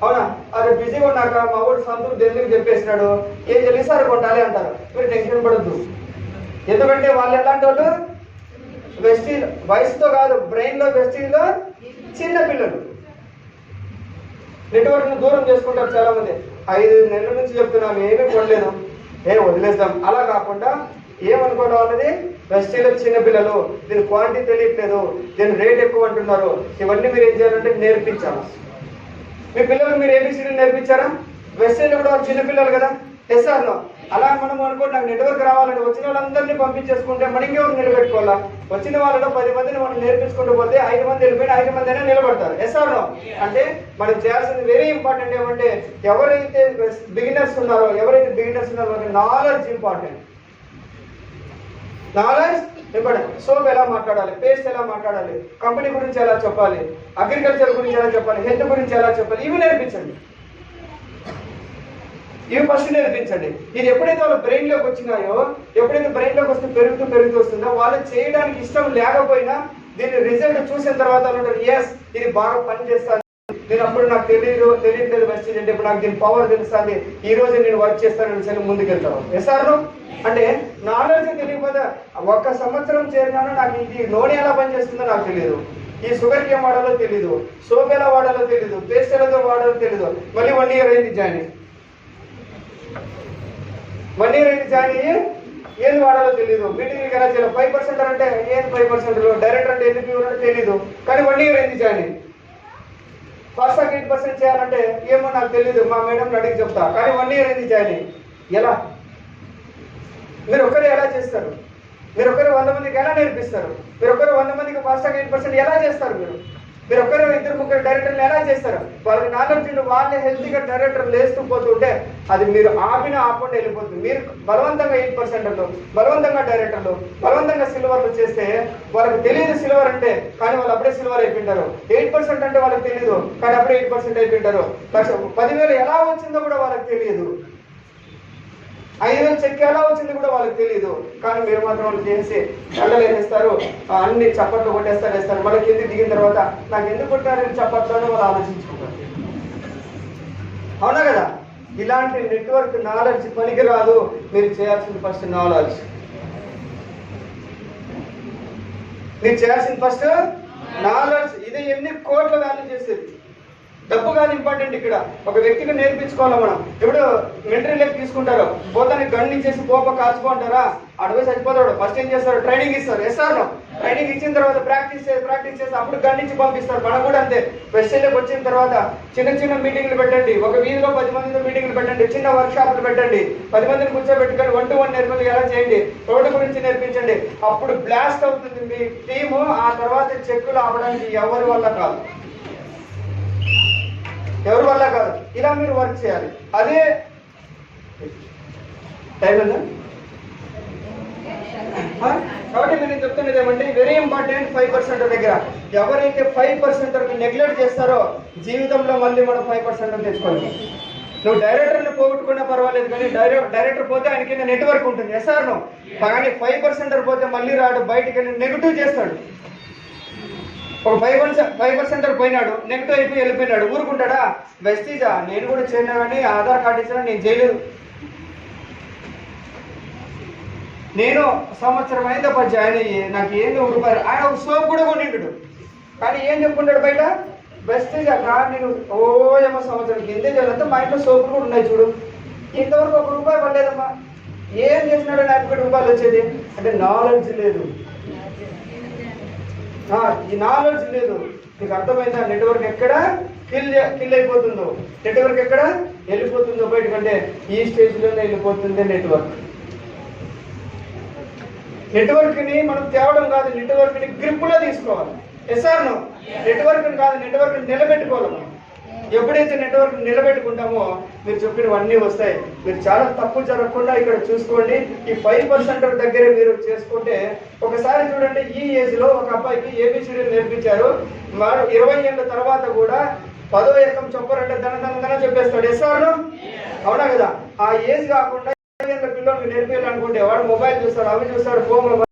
అవునా? అది బిజీగా ఉన్నాక మా ఊడు సంతూరు ఢిల్లీకి చెప్పేసినాడు, ఏం తెలిసారు కొట్టాలి అంటారు. మీరు టెన్షన్ పడద్దు. ఎందుకంటే వాళ్ళు ఎలాంటి వాళ్ళు? వెస్టీజ్ వయసుతో కాదు, బ్రెయిన్ లో వెస్టీజ్ లో చిన్న పిల్లలు. నెట్వర్క్ ను దూరం చేసుకుంటారు చాలా మంది. 5 నెలల నుంచి చెప్తున్నాం, ఏమీ కొనలేదు, వదిలేస్తాం. అలా కాకుండా ఏమనుకోవడం అనేది వెస్టీలో చిన్న పిల్లలు, దీని క్వాంటిటీ తెలియట్లేదు, దీని రేట్ ఎక్కువ అంటున్నారు. ఇవన్నీ మీరు ఏం చేయాలంటే నేర్పించాలి. మీ పిల్లలకు మీరు ఏబిసిడి నేర్పించారా? వెస్టీలో కూడా చిన్న పిల్లలు కదా. ఎస్ఆర్లో అలా మనం అనుకోండి, నాకు నెట్వర్క్ రావాలంటే వచ్చిన వాళ్ళందరినీ పంపించేసుకుంటే మనం ఇంకెవరు నిలబెట్టుకోవాలా? వచ్చిన వాళ్ళలో 10 మందిని మనం నేర్పించుకుంటూ పోతే 5 మంది వెళ్ళిపోయినా 5 మంది అయినా నిలబడతారు. ఎస్ఆర్లో అంటే మనం చేయాల్సింది వెరీ ఇంపార్టెంట్. ఏమంటే ఎవరైతే బిగినర్స్ ఉన్నారో వాళ్ళకి knowledge important. Knowledge important. Soap ఎలా మాట్లాడాలి, పేస్ట్ ఎలా మాట్లాడాలి, కంపెనీ గురించి ఎలా చెప్పాలి, అగ్రికల్చర్ గురించి ఎలా చెప్పాలి, హెల్త్ గురించి ఎలా చెప్పాలి, ఇవి నేర్పించండి. ఇవి ఫస్ట్ నేర్పించండి. ఇది ఎప్పుడైతే వాళ్ళ బ్రెయిన్ లోకి వచ్చినాయో, ఎప్పుడైతే బ్రెయిన్ లోకి వస్తే పెరుగుతూ వస్తుందో, వాళ్ళు చేయడానికి ఇష్టం లేకపోయినా దీని రిజల్ట్ చూసిన తర్వాత ఎస్ ఇది బాగా పనిచేస్తాను, నేను అప్పుడు నాకు తెలియట్లేదు వెస్టీజ్ అంటే ఇప్పుడు నాకు దీని పవర్ తెలుస్తుంది, ఈ రోజు నేను వర్క్ చేస్తానని సరే ముందుకెళ్తాను. ఎస్ఆర్ అంటే నాలెడ్జ్ తెలియకపోతే 1 సంవత్సరం చేరినాను, నాకు ఇది నూనె ఎలా పనిచేస్తుందో నాకు తెలియదు, ఈ షుగర్కి ఏం వాడాలో తెలీదు, సోప్ ఎలా వాడాలో తెలీదు, పేస్ట్ ఎలా వాడాలో తెలీదు. మళ్ళీ 1 year అయింది జాయిన్ అయ్యి, 1 year అయింది జాయిన్ అయ్యి ఏది వాడాలో తెలీదు. మీటింగ్ ఎలా చేయాలి? 5% అంటే ఏం 5%? డైరెక్టర్ అంటే ఎందుకు ఇవ్వాలంటే తెలీదు. కానీ 1 year అయింది జాయిన్ అయ్యి. ఫస్ట్ 8% చేయాలంటే ఏమో నాకు తెలీదు, మా మేడం అడిగి చెప్తా. కానీ 1 year అయింది జాయిన్ అయ్యి. ఎలా? మీరు ఒక్కరే ఎలా చేస్తారు? మీరు ఒకరు 100 మందికి ఎలా నేర్పిస్తారు? మీరు ఒకరు 100 మందికి ఫస్ట్ 8% ఎలా చేస్తారు? మీరు మీరు ఒక్కరు ఇద్దరు ముగ్గురు డైరెక్టర్లు ఎలా చేస్తారు? వాళ్ళకి నాలెడ్జ్ వాళ్ళే హెల్తీగా డైరెక్టర్ లేస్తూ పోతుంటే అది మీరు ఆపకుండా వెళ్ళిపోతుంది. మీరు బలవంతంగా 8%, బలవంతంగా డైరెక్టర్లు, బలవంతంగా సిల్వర్లు చేస్తే వాళ్ళకి తెలియదు సిల్వర్ అంటే, కానీ వాళ్ళు అప్పుడే సిల్వర్ అయిపోయింటారు. 8% అంటే వాళ్ళకి తెలియదు, కానీ అప్పుడే 8% అయిపోయింటారు. 10,000 ఎలా వచ్చిందో కూడా వాళ్ళకి తెలియదు. 5,000 చెక్ ఎలా వచ్చింది కూడా వాళ్ళకి తెలియదు. కానీ మీరు మాత్రం వాళ్ళు చేసి ఎండలు వేసేస్తారు, అన్ని చప్పట్లు వేస్తారు. మళ్ళీ కింది దిగిన తర్వాత నాకు ఎందుకు కొట్టారని చప్పట్లోనే వాళ్ళు ఆలోచించుకుంటారు. అవునా కదా? ఇలాంటి నెట్వర్క్ నాలెడ్జ్ పనికి రాదు. మీరు చేయాల్సింది ఫస్ట్ నాలెడ్జ్. మీరు చేయాల్సింది ఫస్ట్ నాలెడ్జ్. ఇది ఎన్ని కోట్ల వాల్యూ చేసేది. డబ్బు కాదు ఇంపార్టెంట్ ఇక్కడ. ఒక వ్యక్తికి నేర్పించుకోవాలి మనం. ఇప్పుడు మిలిటరీ లెక్క తీసుకుంటారు, పోతానికి గన్ ఇచ్చేసి పోప కాల్చుకుంటారా? అడవి చచ్చిపోతాడు. ఫస్ట్ ఏం చేస్తారు? ట్రైనింగ్ ఇస్తారు. ఎస్ఆర్ ట్రైనింగ్ ఇచ్చిన తర్వాత ప్రాక్టీస్ చేసి అప్పుడు గన్ ఇచ్చి పంపిస్తారు. మనం కూడా అంతే. వెస్టర్న్లోకి వచ్చిన తర్వాత చిన్న మీటింగ్లు పెట్టండి. ఒక వీధిలో 10 మందితో మీటింగ్లు పెట్టండి, చిన్న వర్క్ షాపులు పెట్టండి, 10 మందిని కూర్చోబెట్టుకొని 1-to-1 నేర్పి ఎలా చేయండి, రోడ్డు గురించి నేర్పించండి. అప్పుడు బ్లాస్ట్ అవుతుంది మీ టీము. ఆ తర్వాత చెక్కులు ఆపడానికి ఎవరి వల్ల కాదు, ఎవరి వల్ల కాదు. ఇలా మీరు వర్క్ చేయాలి. అదే టైం ఉందా? కాబట్టి నేను చెప్తున్నది ఏమంటే వెరీ ఇంపార్టెంట్ 5% దగ్గర. ఎవరైతే 5% నెగ్లెక్ట్ చేస్తారో జీవితంలో మళ్ళీ మనం 5% తెచ్చుకోవాలి. నువ్వు డైరెక్టర్ని పోగొట్టుకున్నా పర్వాలేదు, కానీ డైరెక్టర్ పోతే ఆయన కింద నెట్వర్క్ ఉంటుంది. ఎస్ఆర్ నువ్వు కానీ 5% పోతే మళ్ళీ రాడు, బయటికి వెళ్ళి నెగిటివ్ చేస్తాడు. ఒక 5% పోయినాడు, నెగిటివ్ అయిపోయి వెళ్ళిపోయినాడు, ఊరుకుంటాడా? వెస్టీజా నేను కూడా చేయను, కానీ ఆధార్ కార్డు ఇచ్చినా నేను చేయలేదు. నేను సంవత్సరం అయిందప్ప జాయిన్ అయ్యి నాకు ఏంది రూపాయలు. ఆయన ఒక సోప్ కూడా కొనింటాడు, కానీ ఏం చెప్పుకుంటాడు బయట? వెస్టీజా కాదు నేను ఏమో సంవత్సరం కిందే చేయాలంటే మా ఇంట్లో సోపులు కూడా ఉన్నాయి చూడు, ఇంతవరకు ₹1 పడలేదమ్మా. ఏం చేసినాడు నాకు ₹1 వచ్చేది? అంటే నాలెడ్జ్ లేదు. ఈ నాలెడ్జ్ లేదు. మీకు అర్థమైందా? నెట్వర్క్ ఎక్కడ కిల్ అయిపోతుందో, నెట్వర్క్ ఎక్కడ వెళ్ళిపోతుందో బయటకంటే ఈ స్టేజ్లోనే వెళ్ళిపోతుంది నెట్వర్క్. నెట్వర్క్ని మనం తేవడం కాదు, నెట్వర్క్ని గ్రిప్లో తీసుకోవాలి. ఎస్ఆర్ను నెట్వర్క్ని కాదు, నెట్వర్క్ని నిలబెట్టుకోవాలి మనం. ఎప్పుడైతే నెట్వర్క్ నిలబెట్టుకుంటామో మీరు చెప్పినవన్నీ వస్తాయి. మీరు చాలా తప్పు జరగకుండా ఇక్కడ చూసుకోండి. ఈ 5% దగ్గరే మీరు చేసుకుంటే, ఒకసారి చూడండి, ఈ ఏజ్ లో ఒక అబ్బాయికి ABCD నేర్పించారు. వాడు 20 ఏళ్ళ తర్వాత కూడా 10వ ఎక్కం చెప్పారంటే దన చెప్పేస్తాడు. ఎస్ఆర్ను అవునా కదా? ఆ ఏజ్ కాకుండా 20 ఏళ్ళ పిల్లలకి నేర్పించాలనుకుంటే వాడు మొబైల్ చూస్తాడు, అవి చూస్తాడు, ఫోన్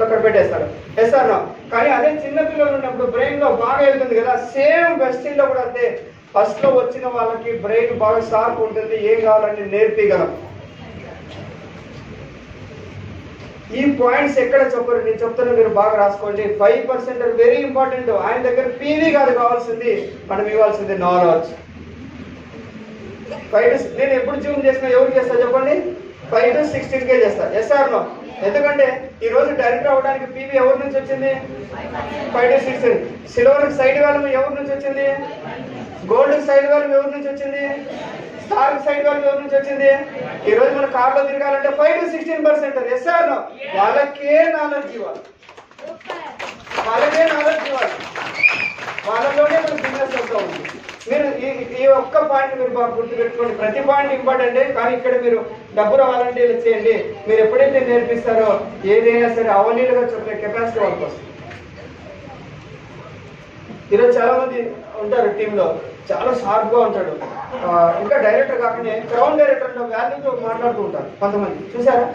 అక్కడ పెట్టేస్తాడు. ఎస్ఆర్ను కానీ అదే చిన్న పిల్లలు ఉన్నప్పుడు బ్రెయిన్ లో బాగా వెళ్తుంది కదా. సేమ్ వెస్టిన్ లో కూడా అంతే. ఫస్ట్ లో వచ్చిన వాళ్ళకి బ్రెయిన్ బాగా షార్ప్ ఉంటుంది, ఏం కావాలంటే నేర్పించగలం. ఈ పాయింట్స్ ఎక్కడ చెప్పరు, నేను చెప్తాను, మీరు బాగా రాసుకోండి. 5% వెరీ ఇంపార్టెంట్. ఆయన దగ్గర PV కాదు కావాల్సింది, మనం ఇవ్వాల్సింది నాలెడ్జ్. నేను ఎప్పుడు జూమ్ చేసినా ఎవరు చేస్తా చెప్పండి? 5 to 16K చేస్తా. ఎస్ఆర్లో ఎందుకంటే ఈ రోజు డైరెక్టర్ అవ్వడానికి PV ఎవరి నుంచి వచ్చింది? 5 to 16. సిల్వర్ సైడ్ వాల్యూ ఎవరి నుంచి వచ్చింది? గోల్డ్ సైడ్ వాల్యూ ఎవరి నుంచి వచ్చింది? స్టార్ సైడ్ వాల్యూ ఎవరి నుంచి వచ్చింది? ఈ రోజు మన కార్లో తిరగాలంటే 5 to 16%. ఎస్ఆర్లో వాళ్ళకే నాలెడ్జ్ ఇవ్వాలి, వాళ్ళకే నాలెడ్జ్ ఇవ్వాలి. వాళ్ళలోనే మన బిజినెస్ అవుతా ఉంది. మీరు ఈ ఒక్క పాయింట్ మీరు బాగా గుర్తుపెట్టుకోండి. ప్రతి పాయింట్ ఇంపార్టెంట్, కానీ ఇక్కడ మీరు డబ్బు రావాలంటే ఇలా చేయండి. మీరు ఎప్పుడైతే నేర్పిస్తారో ఏదైనా సరే అవలీలుగా చెప్పే కెపాసిటీ వాళ్ళకి వస్తుంది. ఈరోజు చాలా మంది ఉంటారు టీంలో, చాలా షార్ప్గా ఉంటాడు. ఇంకా డైరెక్టర్ కాకుండా క్రౌన్ డైరెక్టర్ వాల్యూతో మాట్లాడుతూ ఉంటారు కొంతమంది, చూసారా?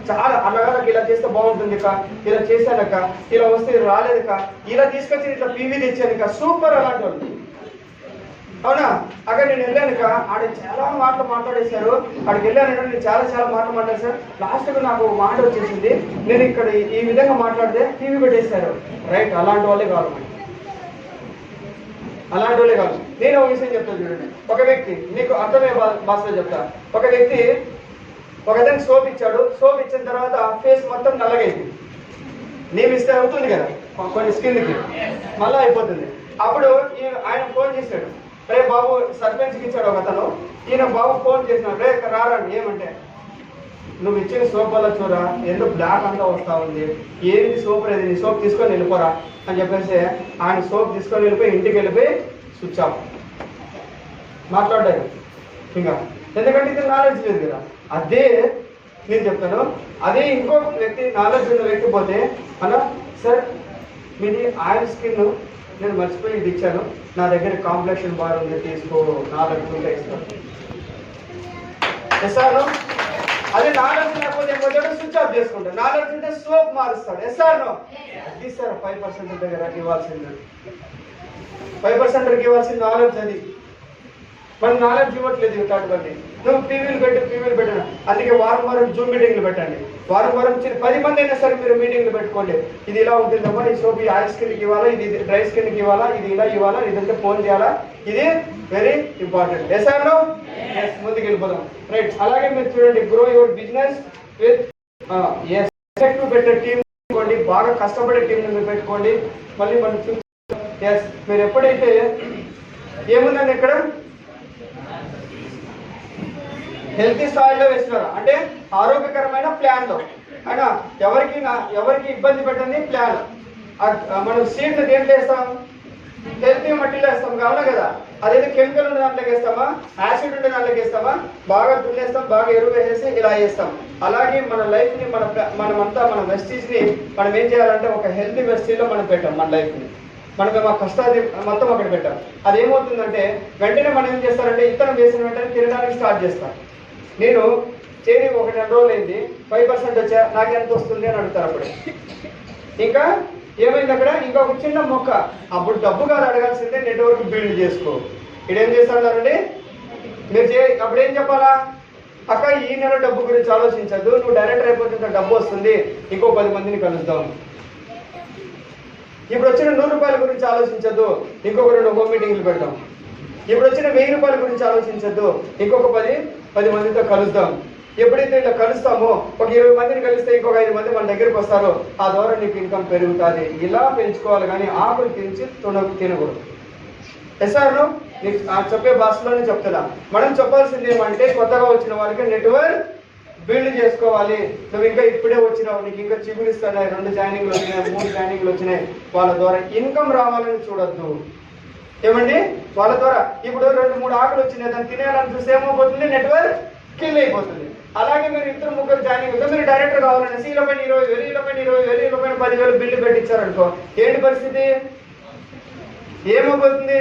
చాలా అలాగా ఇలా చేస్తే బాగుంటుంది అక్క, ఇలా చేశానక్క, ఇలా వస్తే రాలేదక్క, ఇలా తీసుకొచ్చి ఇట్లా PV తెచ్చానుక, సూపర్ అలాంటి వాళ్ళు. అవునా? అక్కడ నేను వెళ్ళానుక, ఆడ చాలా మాటలు మాట్లాడేశారు. అక్కడికి వెళ్ళానంటే నేను చాలా మాటలు మాట్లాడేశారు. లాస్ట్గా నాకు ఒక మాట వచ్చేసింది, నేను ఇక్కడ ఈ విధంగా మాట్లాడితే PV పెట్టేశారు. రైట్, అలాంటి వాళ్ళే కావాలి, అలాంటి వాళ్ళే కాదు. నేను ఒక విషయం చెప్తాను చూడండి. ఒక వ్యక్తి, మీకు అర్థమయ్యే భాషలో చెప్తా. ఒక వ్యక్తి ఒకదానికి సోప్ ఇచ్చాడు. సోప్ ఇచ్చిన తర్వాత ఫేస్ మొత్తం నల్లగైంది. నీళ్ళు ఇస్తే అవుతుంది కదా కొన్ని స్కిన్కి, మళ్ళీ అయిపోతుంది. అప్పుడు ఆయన ఫోన్ చేశాడు, రే బాబు, సర్పంచ్కి ఇచ్చాడు ఒక అతను. ఈయన బాబు ఫోన్ చేసినాడు, రే రారండి. ఏమంటే నువ్వు ఇచ్చిన సోప్ వల్ల చూరా ఎందుకు బ్లాక్ అంతా వస్తూ ఉంది, ఏంది సోప్ లేదు, నీ సోప్ తీసుకొని వెళ్ళిపోరా అని చెప్పేసి ఆయన సోప్ తీసుకొని వెళ్ళిపోయి ఇంటికి వెళ్ళిపోయి స్విచ్ ఆఫ్ మాట్లాడారు. ఇంకా ఎందుకంటే ఇది నాలెడ్జ్ లేదు కదా. అదే నేను చెప్తాను, అదే ఇంకో వ్యక్తి నాలెడ్జ్ ఉన్న వ్యక్తి పోతే అలా సార్ మీది ఆయిల్ స్కిన్ నేను మర్చిపోయి ఇది ఇచ్చాను, నా దగ్గర కాంప్లెక్షన్ బార్ ఉంది తీసుకో, నాలెడ్జ్ ఉంటే ఇస్తాను. ఎస్ఆర్ అదే నాలెడ్జ్ లేకపోతే ఏమవుతాడు, స్విచ్ ఆఫ్ చేసుకుంటాడు. నాలెడ్జ్ ఉంటే సోప్ మారుస్తాడు. ఎస్ఆర్ అది సార్ 5% దగ్గర ఇవ్వాల్సింది, 5% ఇవ్వాల్సింది నాలెడ్జ్. అది మన నాలెడ్జ్ ఇవ్వట్లేదు ఇట్లాంటివన్నీ. నువ్వు టీవీలు పెట్టను. అందుకే వారం జూమ్ మీటింగ్లు పెట్టండి. వారం 10 మంది అయినా సరే మీరు మీటింగ్లు పెట్టుకోండి. ఇది ఇలా ఉంటుందమ్మా, ఈ సోప్ ఆయిల్ స్కిన్కి ఇవ్వాలా, ఇది డ్రై స్కిన్కి ఇవ్వాలా, ఇది ఇలా ఇవ్వాలా, ఇదంటే ఫోన్ చేయాలా, ఇది వెరీ ఇంపార్టెంట్. ఎస్ఆర్ ముందుకు వెళ్ళిపోదాం. రైట్. అలాగే మీరు చూడండి, grow your business with effective పెట్టే టీం పెట్టుకోండి, బాగా కష్టపడే టీంని మీరు పెట్టుకోండి. మళ్ళీ మన మీరు ఎప్పుడైతే ఏముందండి ఇక్కడ హెల్తీ స్థాయిలో వేస్తున్నారు అంటే ఆరోగ్యకరమైన ప్లాన్లో అయినా ఎవరికి ఇబ్బంది పెట్టండి ప్లాన్. మనం సీడ్స్ దేంట్లో వేస్తాం, హెల్తీ మట్టిలో వేస్తాం కావున కదా. అదైతే కెమికల్ ఉండే దాంట్లోకి వేస్తామా, యాసిడ్ ఉండే దాంట్లోకి వేస్తామా, బాగా దున్నేస్తాం, బాగా ఎరువు వేసేసి ఇలా వేస్తాం. అలాగే మన లైఫ్ని మనమంతా మన వెస్టీజ్ని మనం ఏం చేయాలంటే ఒక హెల్తీ వెస్టీజ్లో మనం పెట్టాం మన లైఫ్ని. మనకు మా కష్టాది మొత్తం అక్కడ పెట్టాం. అదేమవుతుందంటే వెంటనే మనం ఏం చేస్తారంటే ఇత్తనం వేసిన వెంటనే తినడానికి స్టార్ట్ చేస్తాం. నేను చేరి 1-2 రోజులు అయింది, 5% వచ్చా, నాకు ఎంత వస్తుంది అని అడుగుతారు. అప్పుడే ఇంకా ఏమైంది అక్కడ, ఇంకొక చిన్న మొక్క. అప్పుడు డబ్బు కాదు అడగాల్సిందే, నెట్వర్క్ బిల్డ్ చేసుకో. ఇదేం చేస్తారండి మీరు అప్పుడు ఏం చెప్పాలా, అక్క ఈ నెల డబ్బు గురించి ఆలోచించద్దు, నువ్వు డైరెక్టర్ అయిపోతే డబ్బు వస్తుంది, ఇంకో 10 మందిని కలుద్దాం. ఇప్పుడు వచ్చిన 100 రూపాయల గురించి ఆలోచించద్దు, ఇంకొక 2 హోమ్ మీటింగ్లు పెడతాం. ఇప్పుడు వచ్చిన 1000 రూపాయల గురించి ఆలోచించద్దు, ఇంకొక 10 మందితో కలుద్దాం. ఎప్పుడైతే ఇలా కలుస్తామో ఒక 20 మందిని కలిస్తే ఇంకొక 5 మంది మన దగ్గరికి వస్తారో ఆ ద్వారా నీకు ఇన్కమ్ పెరుగుతుంది. ఇలా పెంచుకోవాలి కానీ ఆకులు తినకూడదు. ఎస్ఆర్ నీకు చెప్పే భాషలోనే చెప్తున్నా. మనం చెప్పాల్సింది ఏమంటే కొత్తగా వచ్చిన వాళ్ళకి నెట్వర్క్ బిల్డ్ చేసుకోవాలి. నువ్వు ఇంకా ఇప్పుడే వచ్చినావు, నీకు ఇంకా చిగురిస్తున్నాయి, 2 జాయినింగ్లు వచ్చినాయి, 3 జాయినింగ్లు వచ్చినాయి, వాళ్ళ ద్వారా ఇన్కమ్ రావాలని చూడొద్దు. ఏమండి వాళ్ళ ద్వారా ఇప్పుడు 2-3 ఆకులు వచ్చినాయి, దాన్ని తినేయాలని చూస్తే ఏమైపోతుంది, నెట్వర్క్ కిల్ అయిపోతుంది. అలాగే మీరు 2-3 జాయినింగ్ ఉంటే మీరు డైరెక్టర్ కావాలనేసి 20,000 10,000 బిల్లు పెట్టించారనుకో, ఏంటి పరిస్థితి, ఏమైపోతుంది.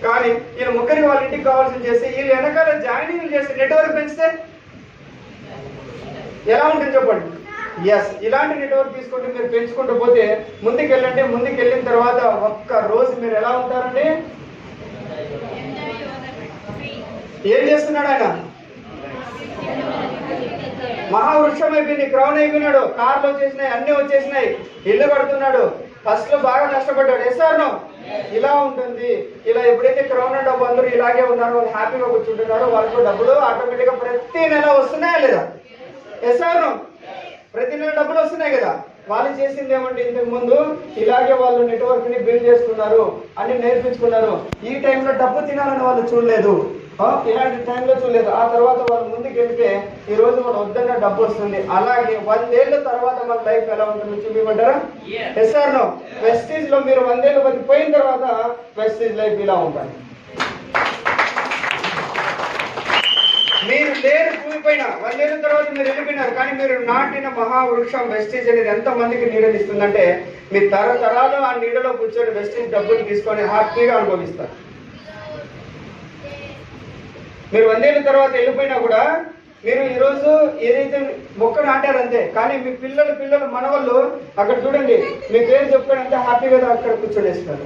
కానీ వీళ్ళు ముగ్గురికి వాళ్ళ ఇంటికి కావాల్సింది చేసి వీళ్ళు వెనకాల జాయినింగ్లు చేసి నెట్వర్క్ పెంచితే ఎలా ఉంటుంది చెప్పండి. ఇలాంటి నెట్వర్క్ తీసుకుంటే మీరు పెంచుకుంటూ పోతే ముందుకెళ్ళండి. ముందుకెళ్ళిన తర్వాత ఒక్క రోజు మీరు ఎలా ఉంటారండి, ఏం చేస్తున్నాడు ఆయన, మహావృక్షం అయిపోయింది, క్రౌన్ అయిపోయినాడు, కార్లు వచ్చేసినాయి, అన్ని వచ్చేసినాయి, ఇల్లు కడుతున్నాడు. ఫస్ట్ లో బాగా కష్టపడ్డాడు. ఎస్ఆర్ను ఇలా ఉంటుంది. ఇలా ఎప్పుడైతే క్రౌన్ డబ్బు అందరూ ఇలాగే ఉన్నారో, వాళ్ళు హ్యాపీగా కూర్చుంటున్నారో, వాళ్ళకు డబ్బులు ఆటోమేటిక్గా ప్రతి నెల వస్తున్నాయా లేదా, ఎస్ఆర్ను ప్రతి నెల డబ్బులు వస్తున్నాయి కదా. వాళ్ళు చేసింది ఏమంటే ఇంతకు ముందు ఇలాగే వాళ్ళు నెట్వర్క్ ని బిల్డ్ చేసుకున్నారు, అన్ని నేర్పించుకున్నారు. ఈ టైంలో డబ్బు తినాలని వాళ్ళు చూడలేదు, ఇలాంటి టైంలో చూడలేదు. ఆ తర్వాత వాళ్ళు ముందుకు వెళ్తే ఈ రోజు మనం వద్దన్న డబ్బు వస్తుంది. అలాగే 100 ఏళ్ల తర్వాత మన లైఫ్ ఎలా ఉంటుంది చూపిమంటారా. ఎస్ఆర్ వెస్టీజ్ లో మీరు 100 ఏళ్ళు బతికిపోయిన తర్వాత వెస్టీజ్ లైఫ్ ఇలా ఉంటుంది. మీరు లేరు భూమిపైన 100 ఏళ్ళ తర్వాత మీరు వెళ్ళిపోయినారు, కానీ మీరు నాటిన మహావృక్షం వెస్టీజ్ అనేది ఎంత మందికి నీడని ఇస్తుందంటే మీ తరతరాలు ఆ నీడలో కూర్చొని వెస్టీజ్ డబ్బులు తీసుకొని హ్యాపీగా అనుభవిస్తారు. మీరు 100 ఏళ్ళ తర్వాత వెళ్ళిపోయినా కూడా మీరు ఈరోజు ఏదైతే మొక్క నాటారంతే, కానీ మీ పిల్లలు మనవాళ్ళు అక్కడ చూడండి మీ పేరు చెప్పుకొని అంతా హ్యాపీగా అక్కడ కూర్చొనేస్తున్నారు.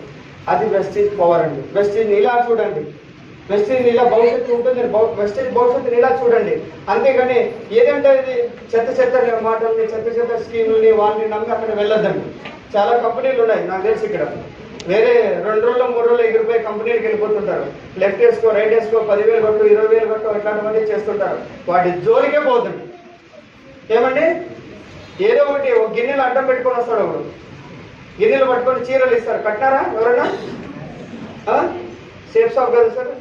అది వెస్టీజ్ పవర్ అండి. వెస్టీజ్ ఇలా చూడండి, వెస్టీజ్ ఇలా భవిష్యత్తు ఉంటుంది, వెస్టీజ్ భవిష్యత్తుని ఇలా చూడండి. అంతేగాని ఏదంటే ఇది చెత్త మాటల్ని, చెత్త స్కీముల్ని వాళ్ళని నమ్మి అక్కడ వెళ్ళొద్దండి. చాలా కంపెనీలు ఉన్నాయి నాకు తెలిసి ఇక్కడ, వేరే 2 రోజులు 3 రోజులు ఎగిరిపోయి కంపెనీకి వెళ్ళిపోతుంటారు. లెఫ్ట్ వేసుకో, రైట్ వేసుకో, 10,000 కొట్టు, 20,000 కొట్టు, ఇట్లాంటివన్నీ చేస్తుంటారు. వాటి జోలికే పోతుంది. ఏమండి ఏదో ఒకటి ఒక గిన్నెలు అడ్డం పెట్టుకొని వస్తాడు ఒకడు, గిన్నెలు పట్టుకొని చీరలు ఇస్తారు. కట్టారా ఎవరన్నా? సేఫ్ షాప్ కదా సార్,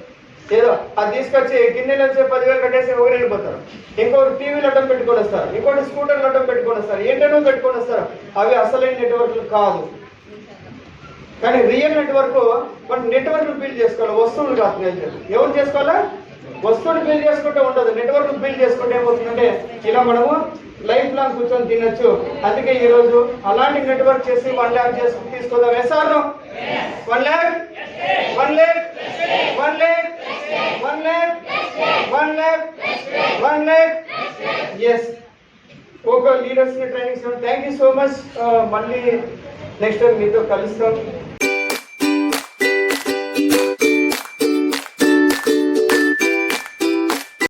ఏదో అది తీసుకొచ్చి గిన్నెలు వచ్చి 10,000 కట్టేసి ఒకరు వెళ్ళిపోతారు, ఇంకొకరు టీవీలు అడ్డం పెట్టుకొని వస్తారు, ఇంకోటి స్కూటర్లు అడ్డం పెట్టుకొని వస్తారు, ఏంటనో పెట్టుకొని వస్తారు. అవి అసలైన నెట్వర్క్లు కాదు. కానీ రియల్ నెట్వర్క్ మనం నెట్వర్క్ బిల్డ్ చేసుకోవాలి, వస్తువులు కాదు. ఎవరు చేసుకోవాలా? వస్తువులు బిల్డ్ చేసుకుంటే ఉండదు, నెట్వర్క్ బిల్డ్ చేసుకుంటే ఏమవుతుందంటే ఇలా మనము లైఫ్ లాంగ్ కూర్చొని తినొచ్చు. అందుకే ఈరోజు అలాంటి నెట్వర్క్ చేసి 1 lakh చేసుకుని తీసుకుందాం. Yes or 1 lakh 1 lakh 1 lakh 1 lakh 1 lakh 1 lakh. Yes, ఒక లీడర్స్ ని training. Thank you so much. మళ్ళీ నెక్స్ట్ టైం మీతో కలుస్తాం.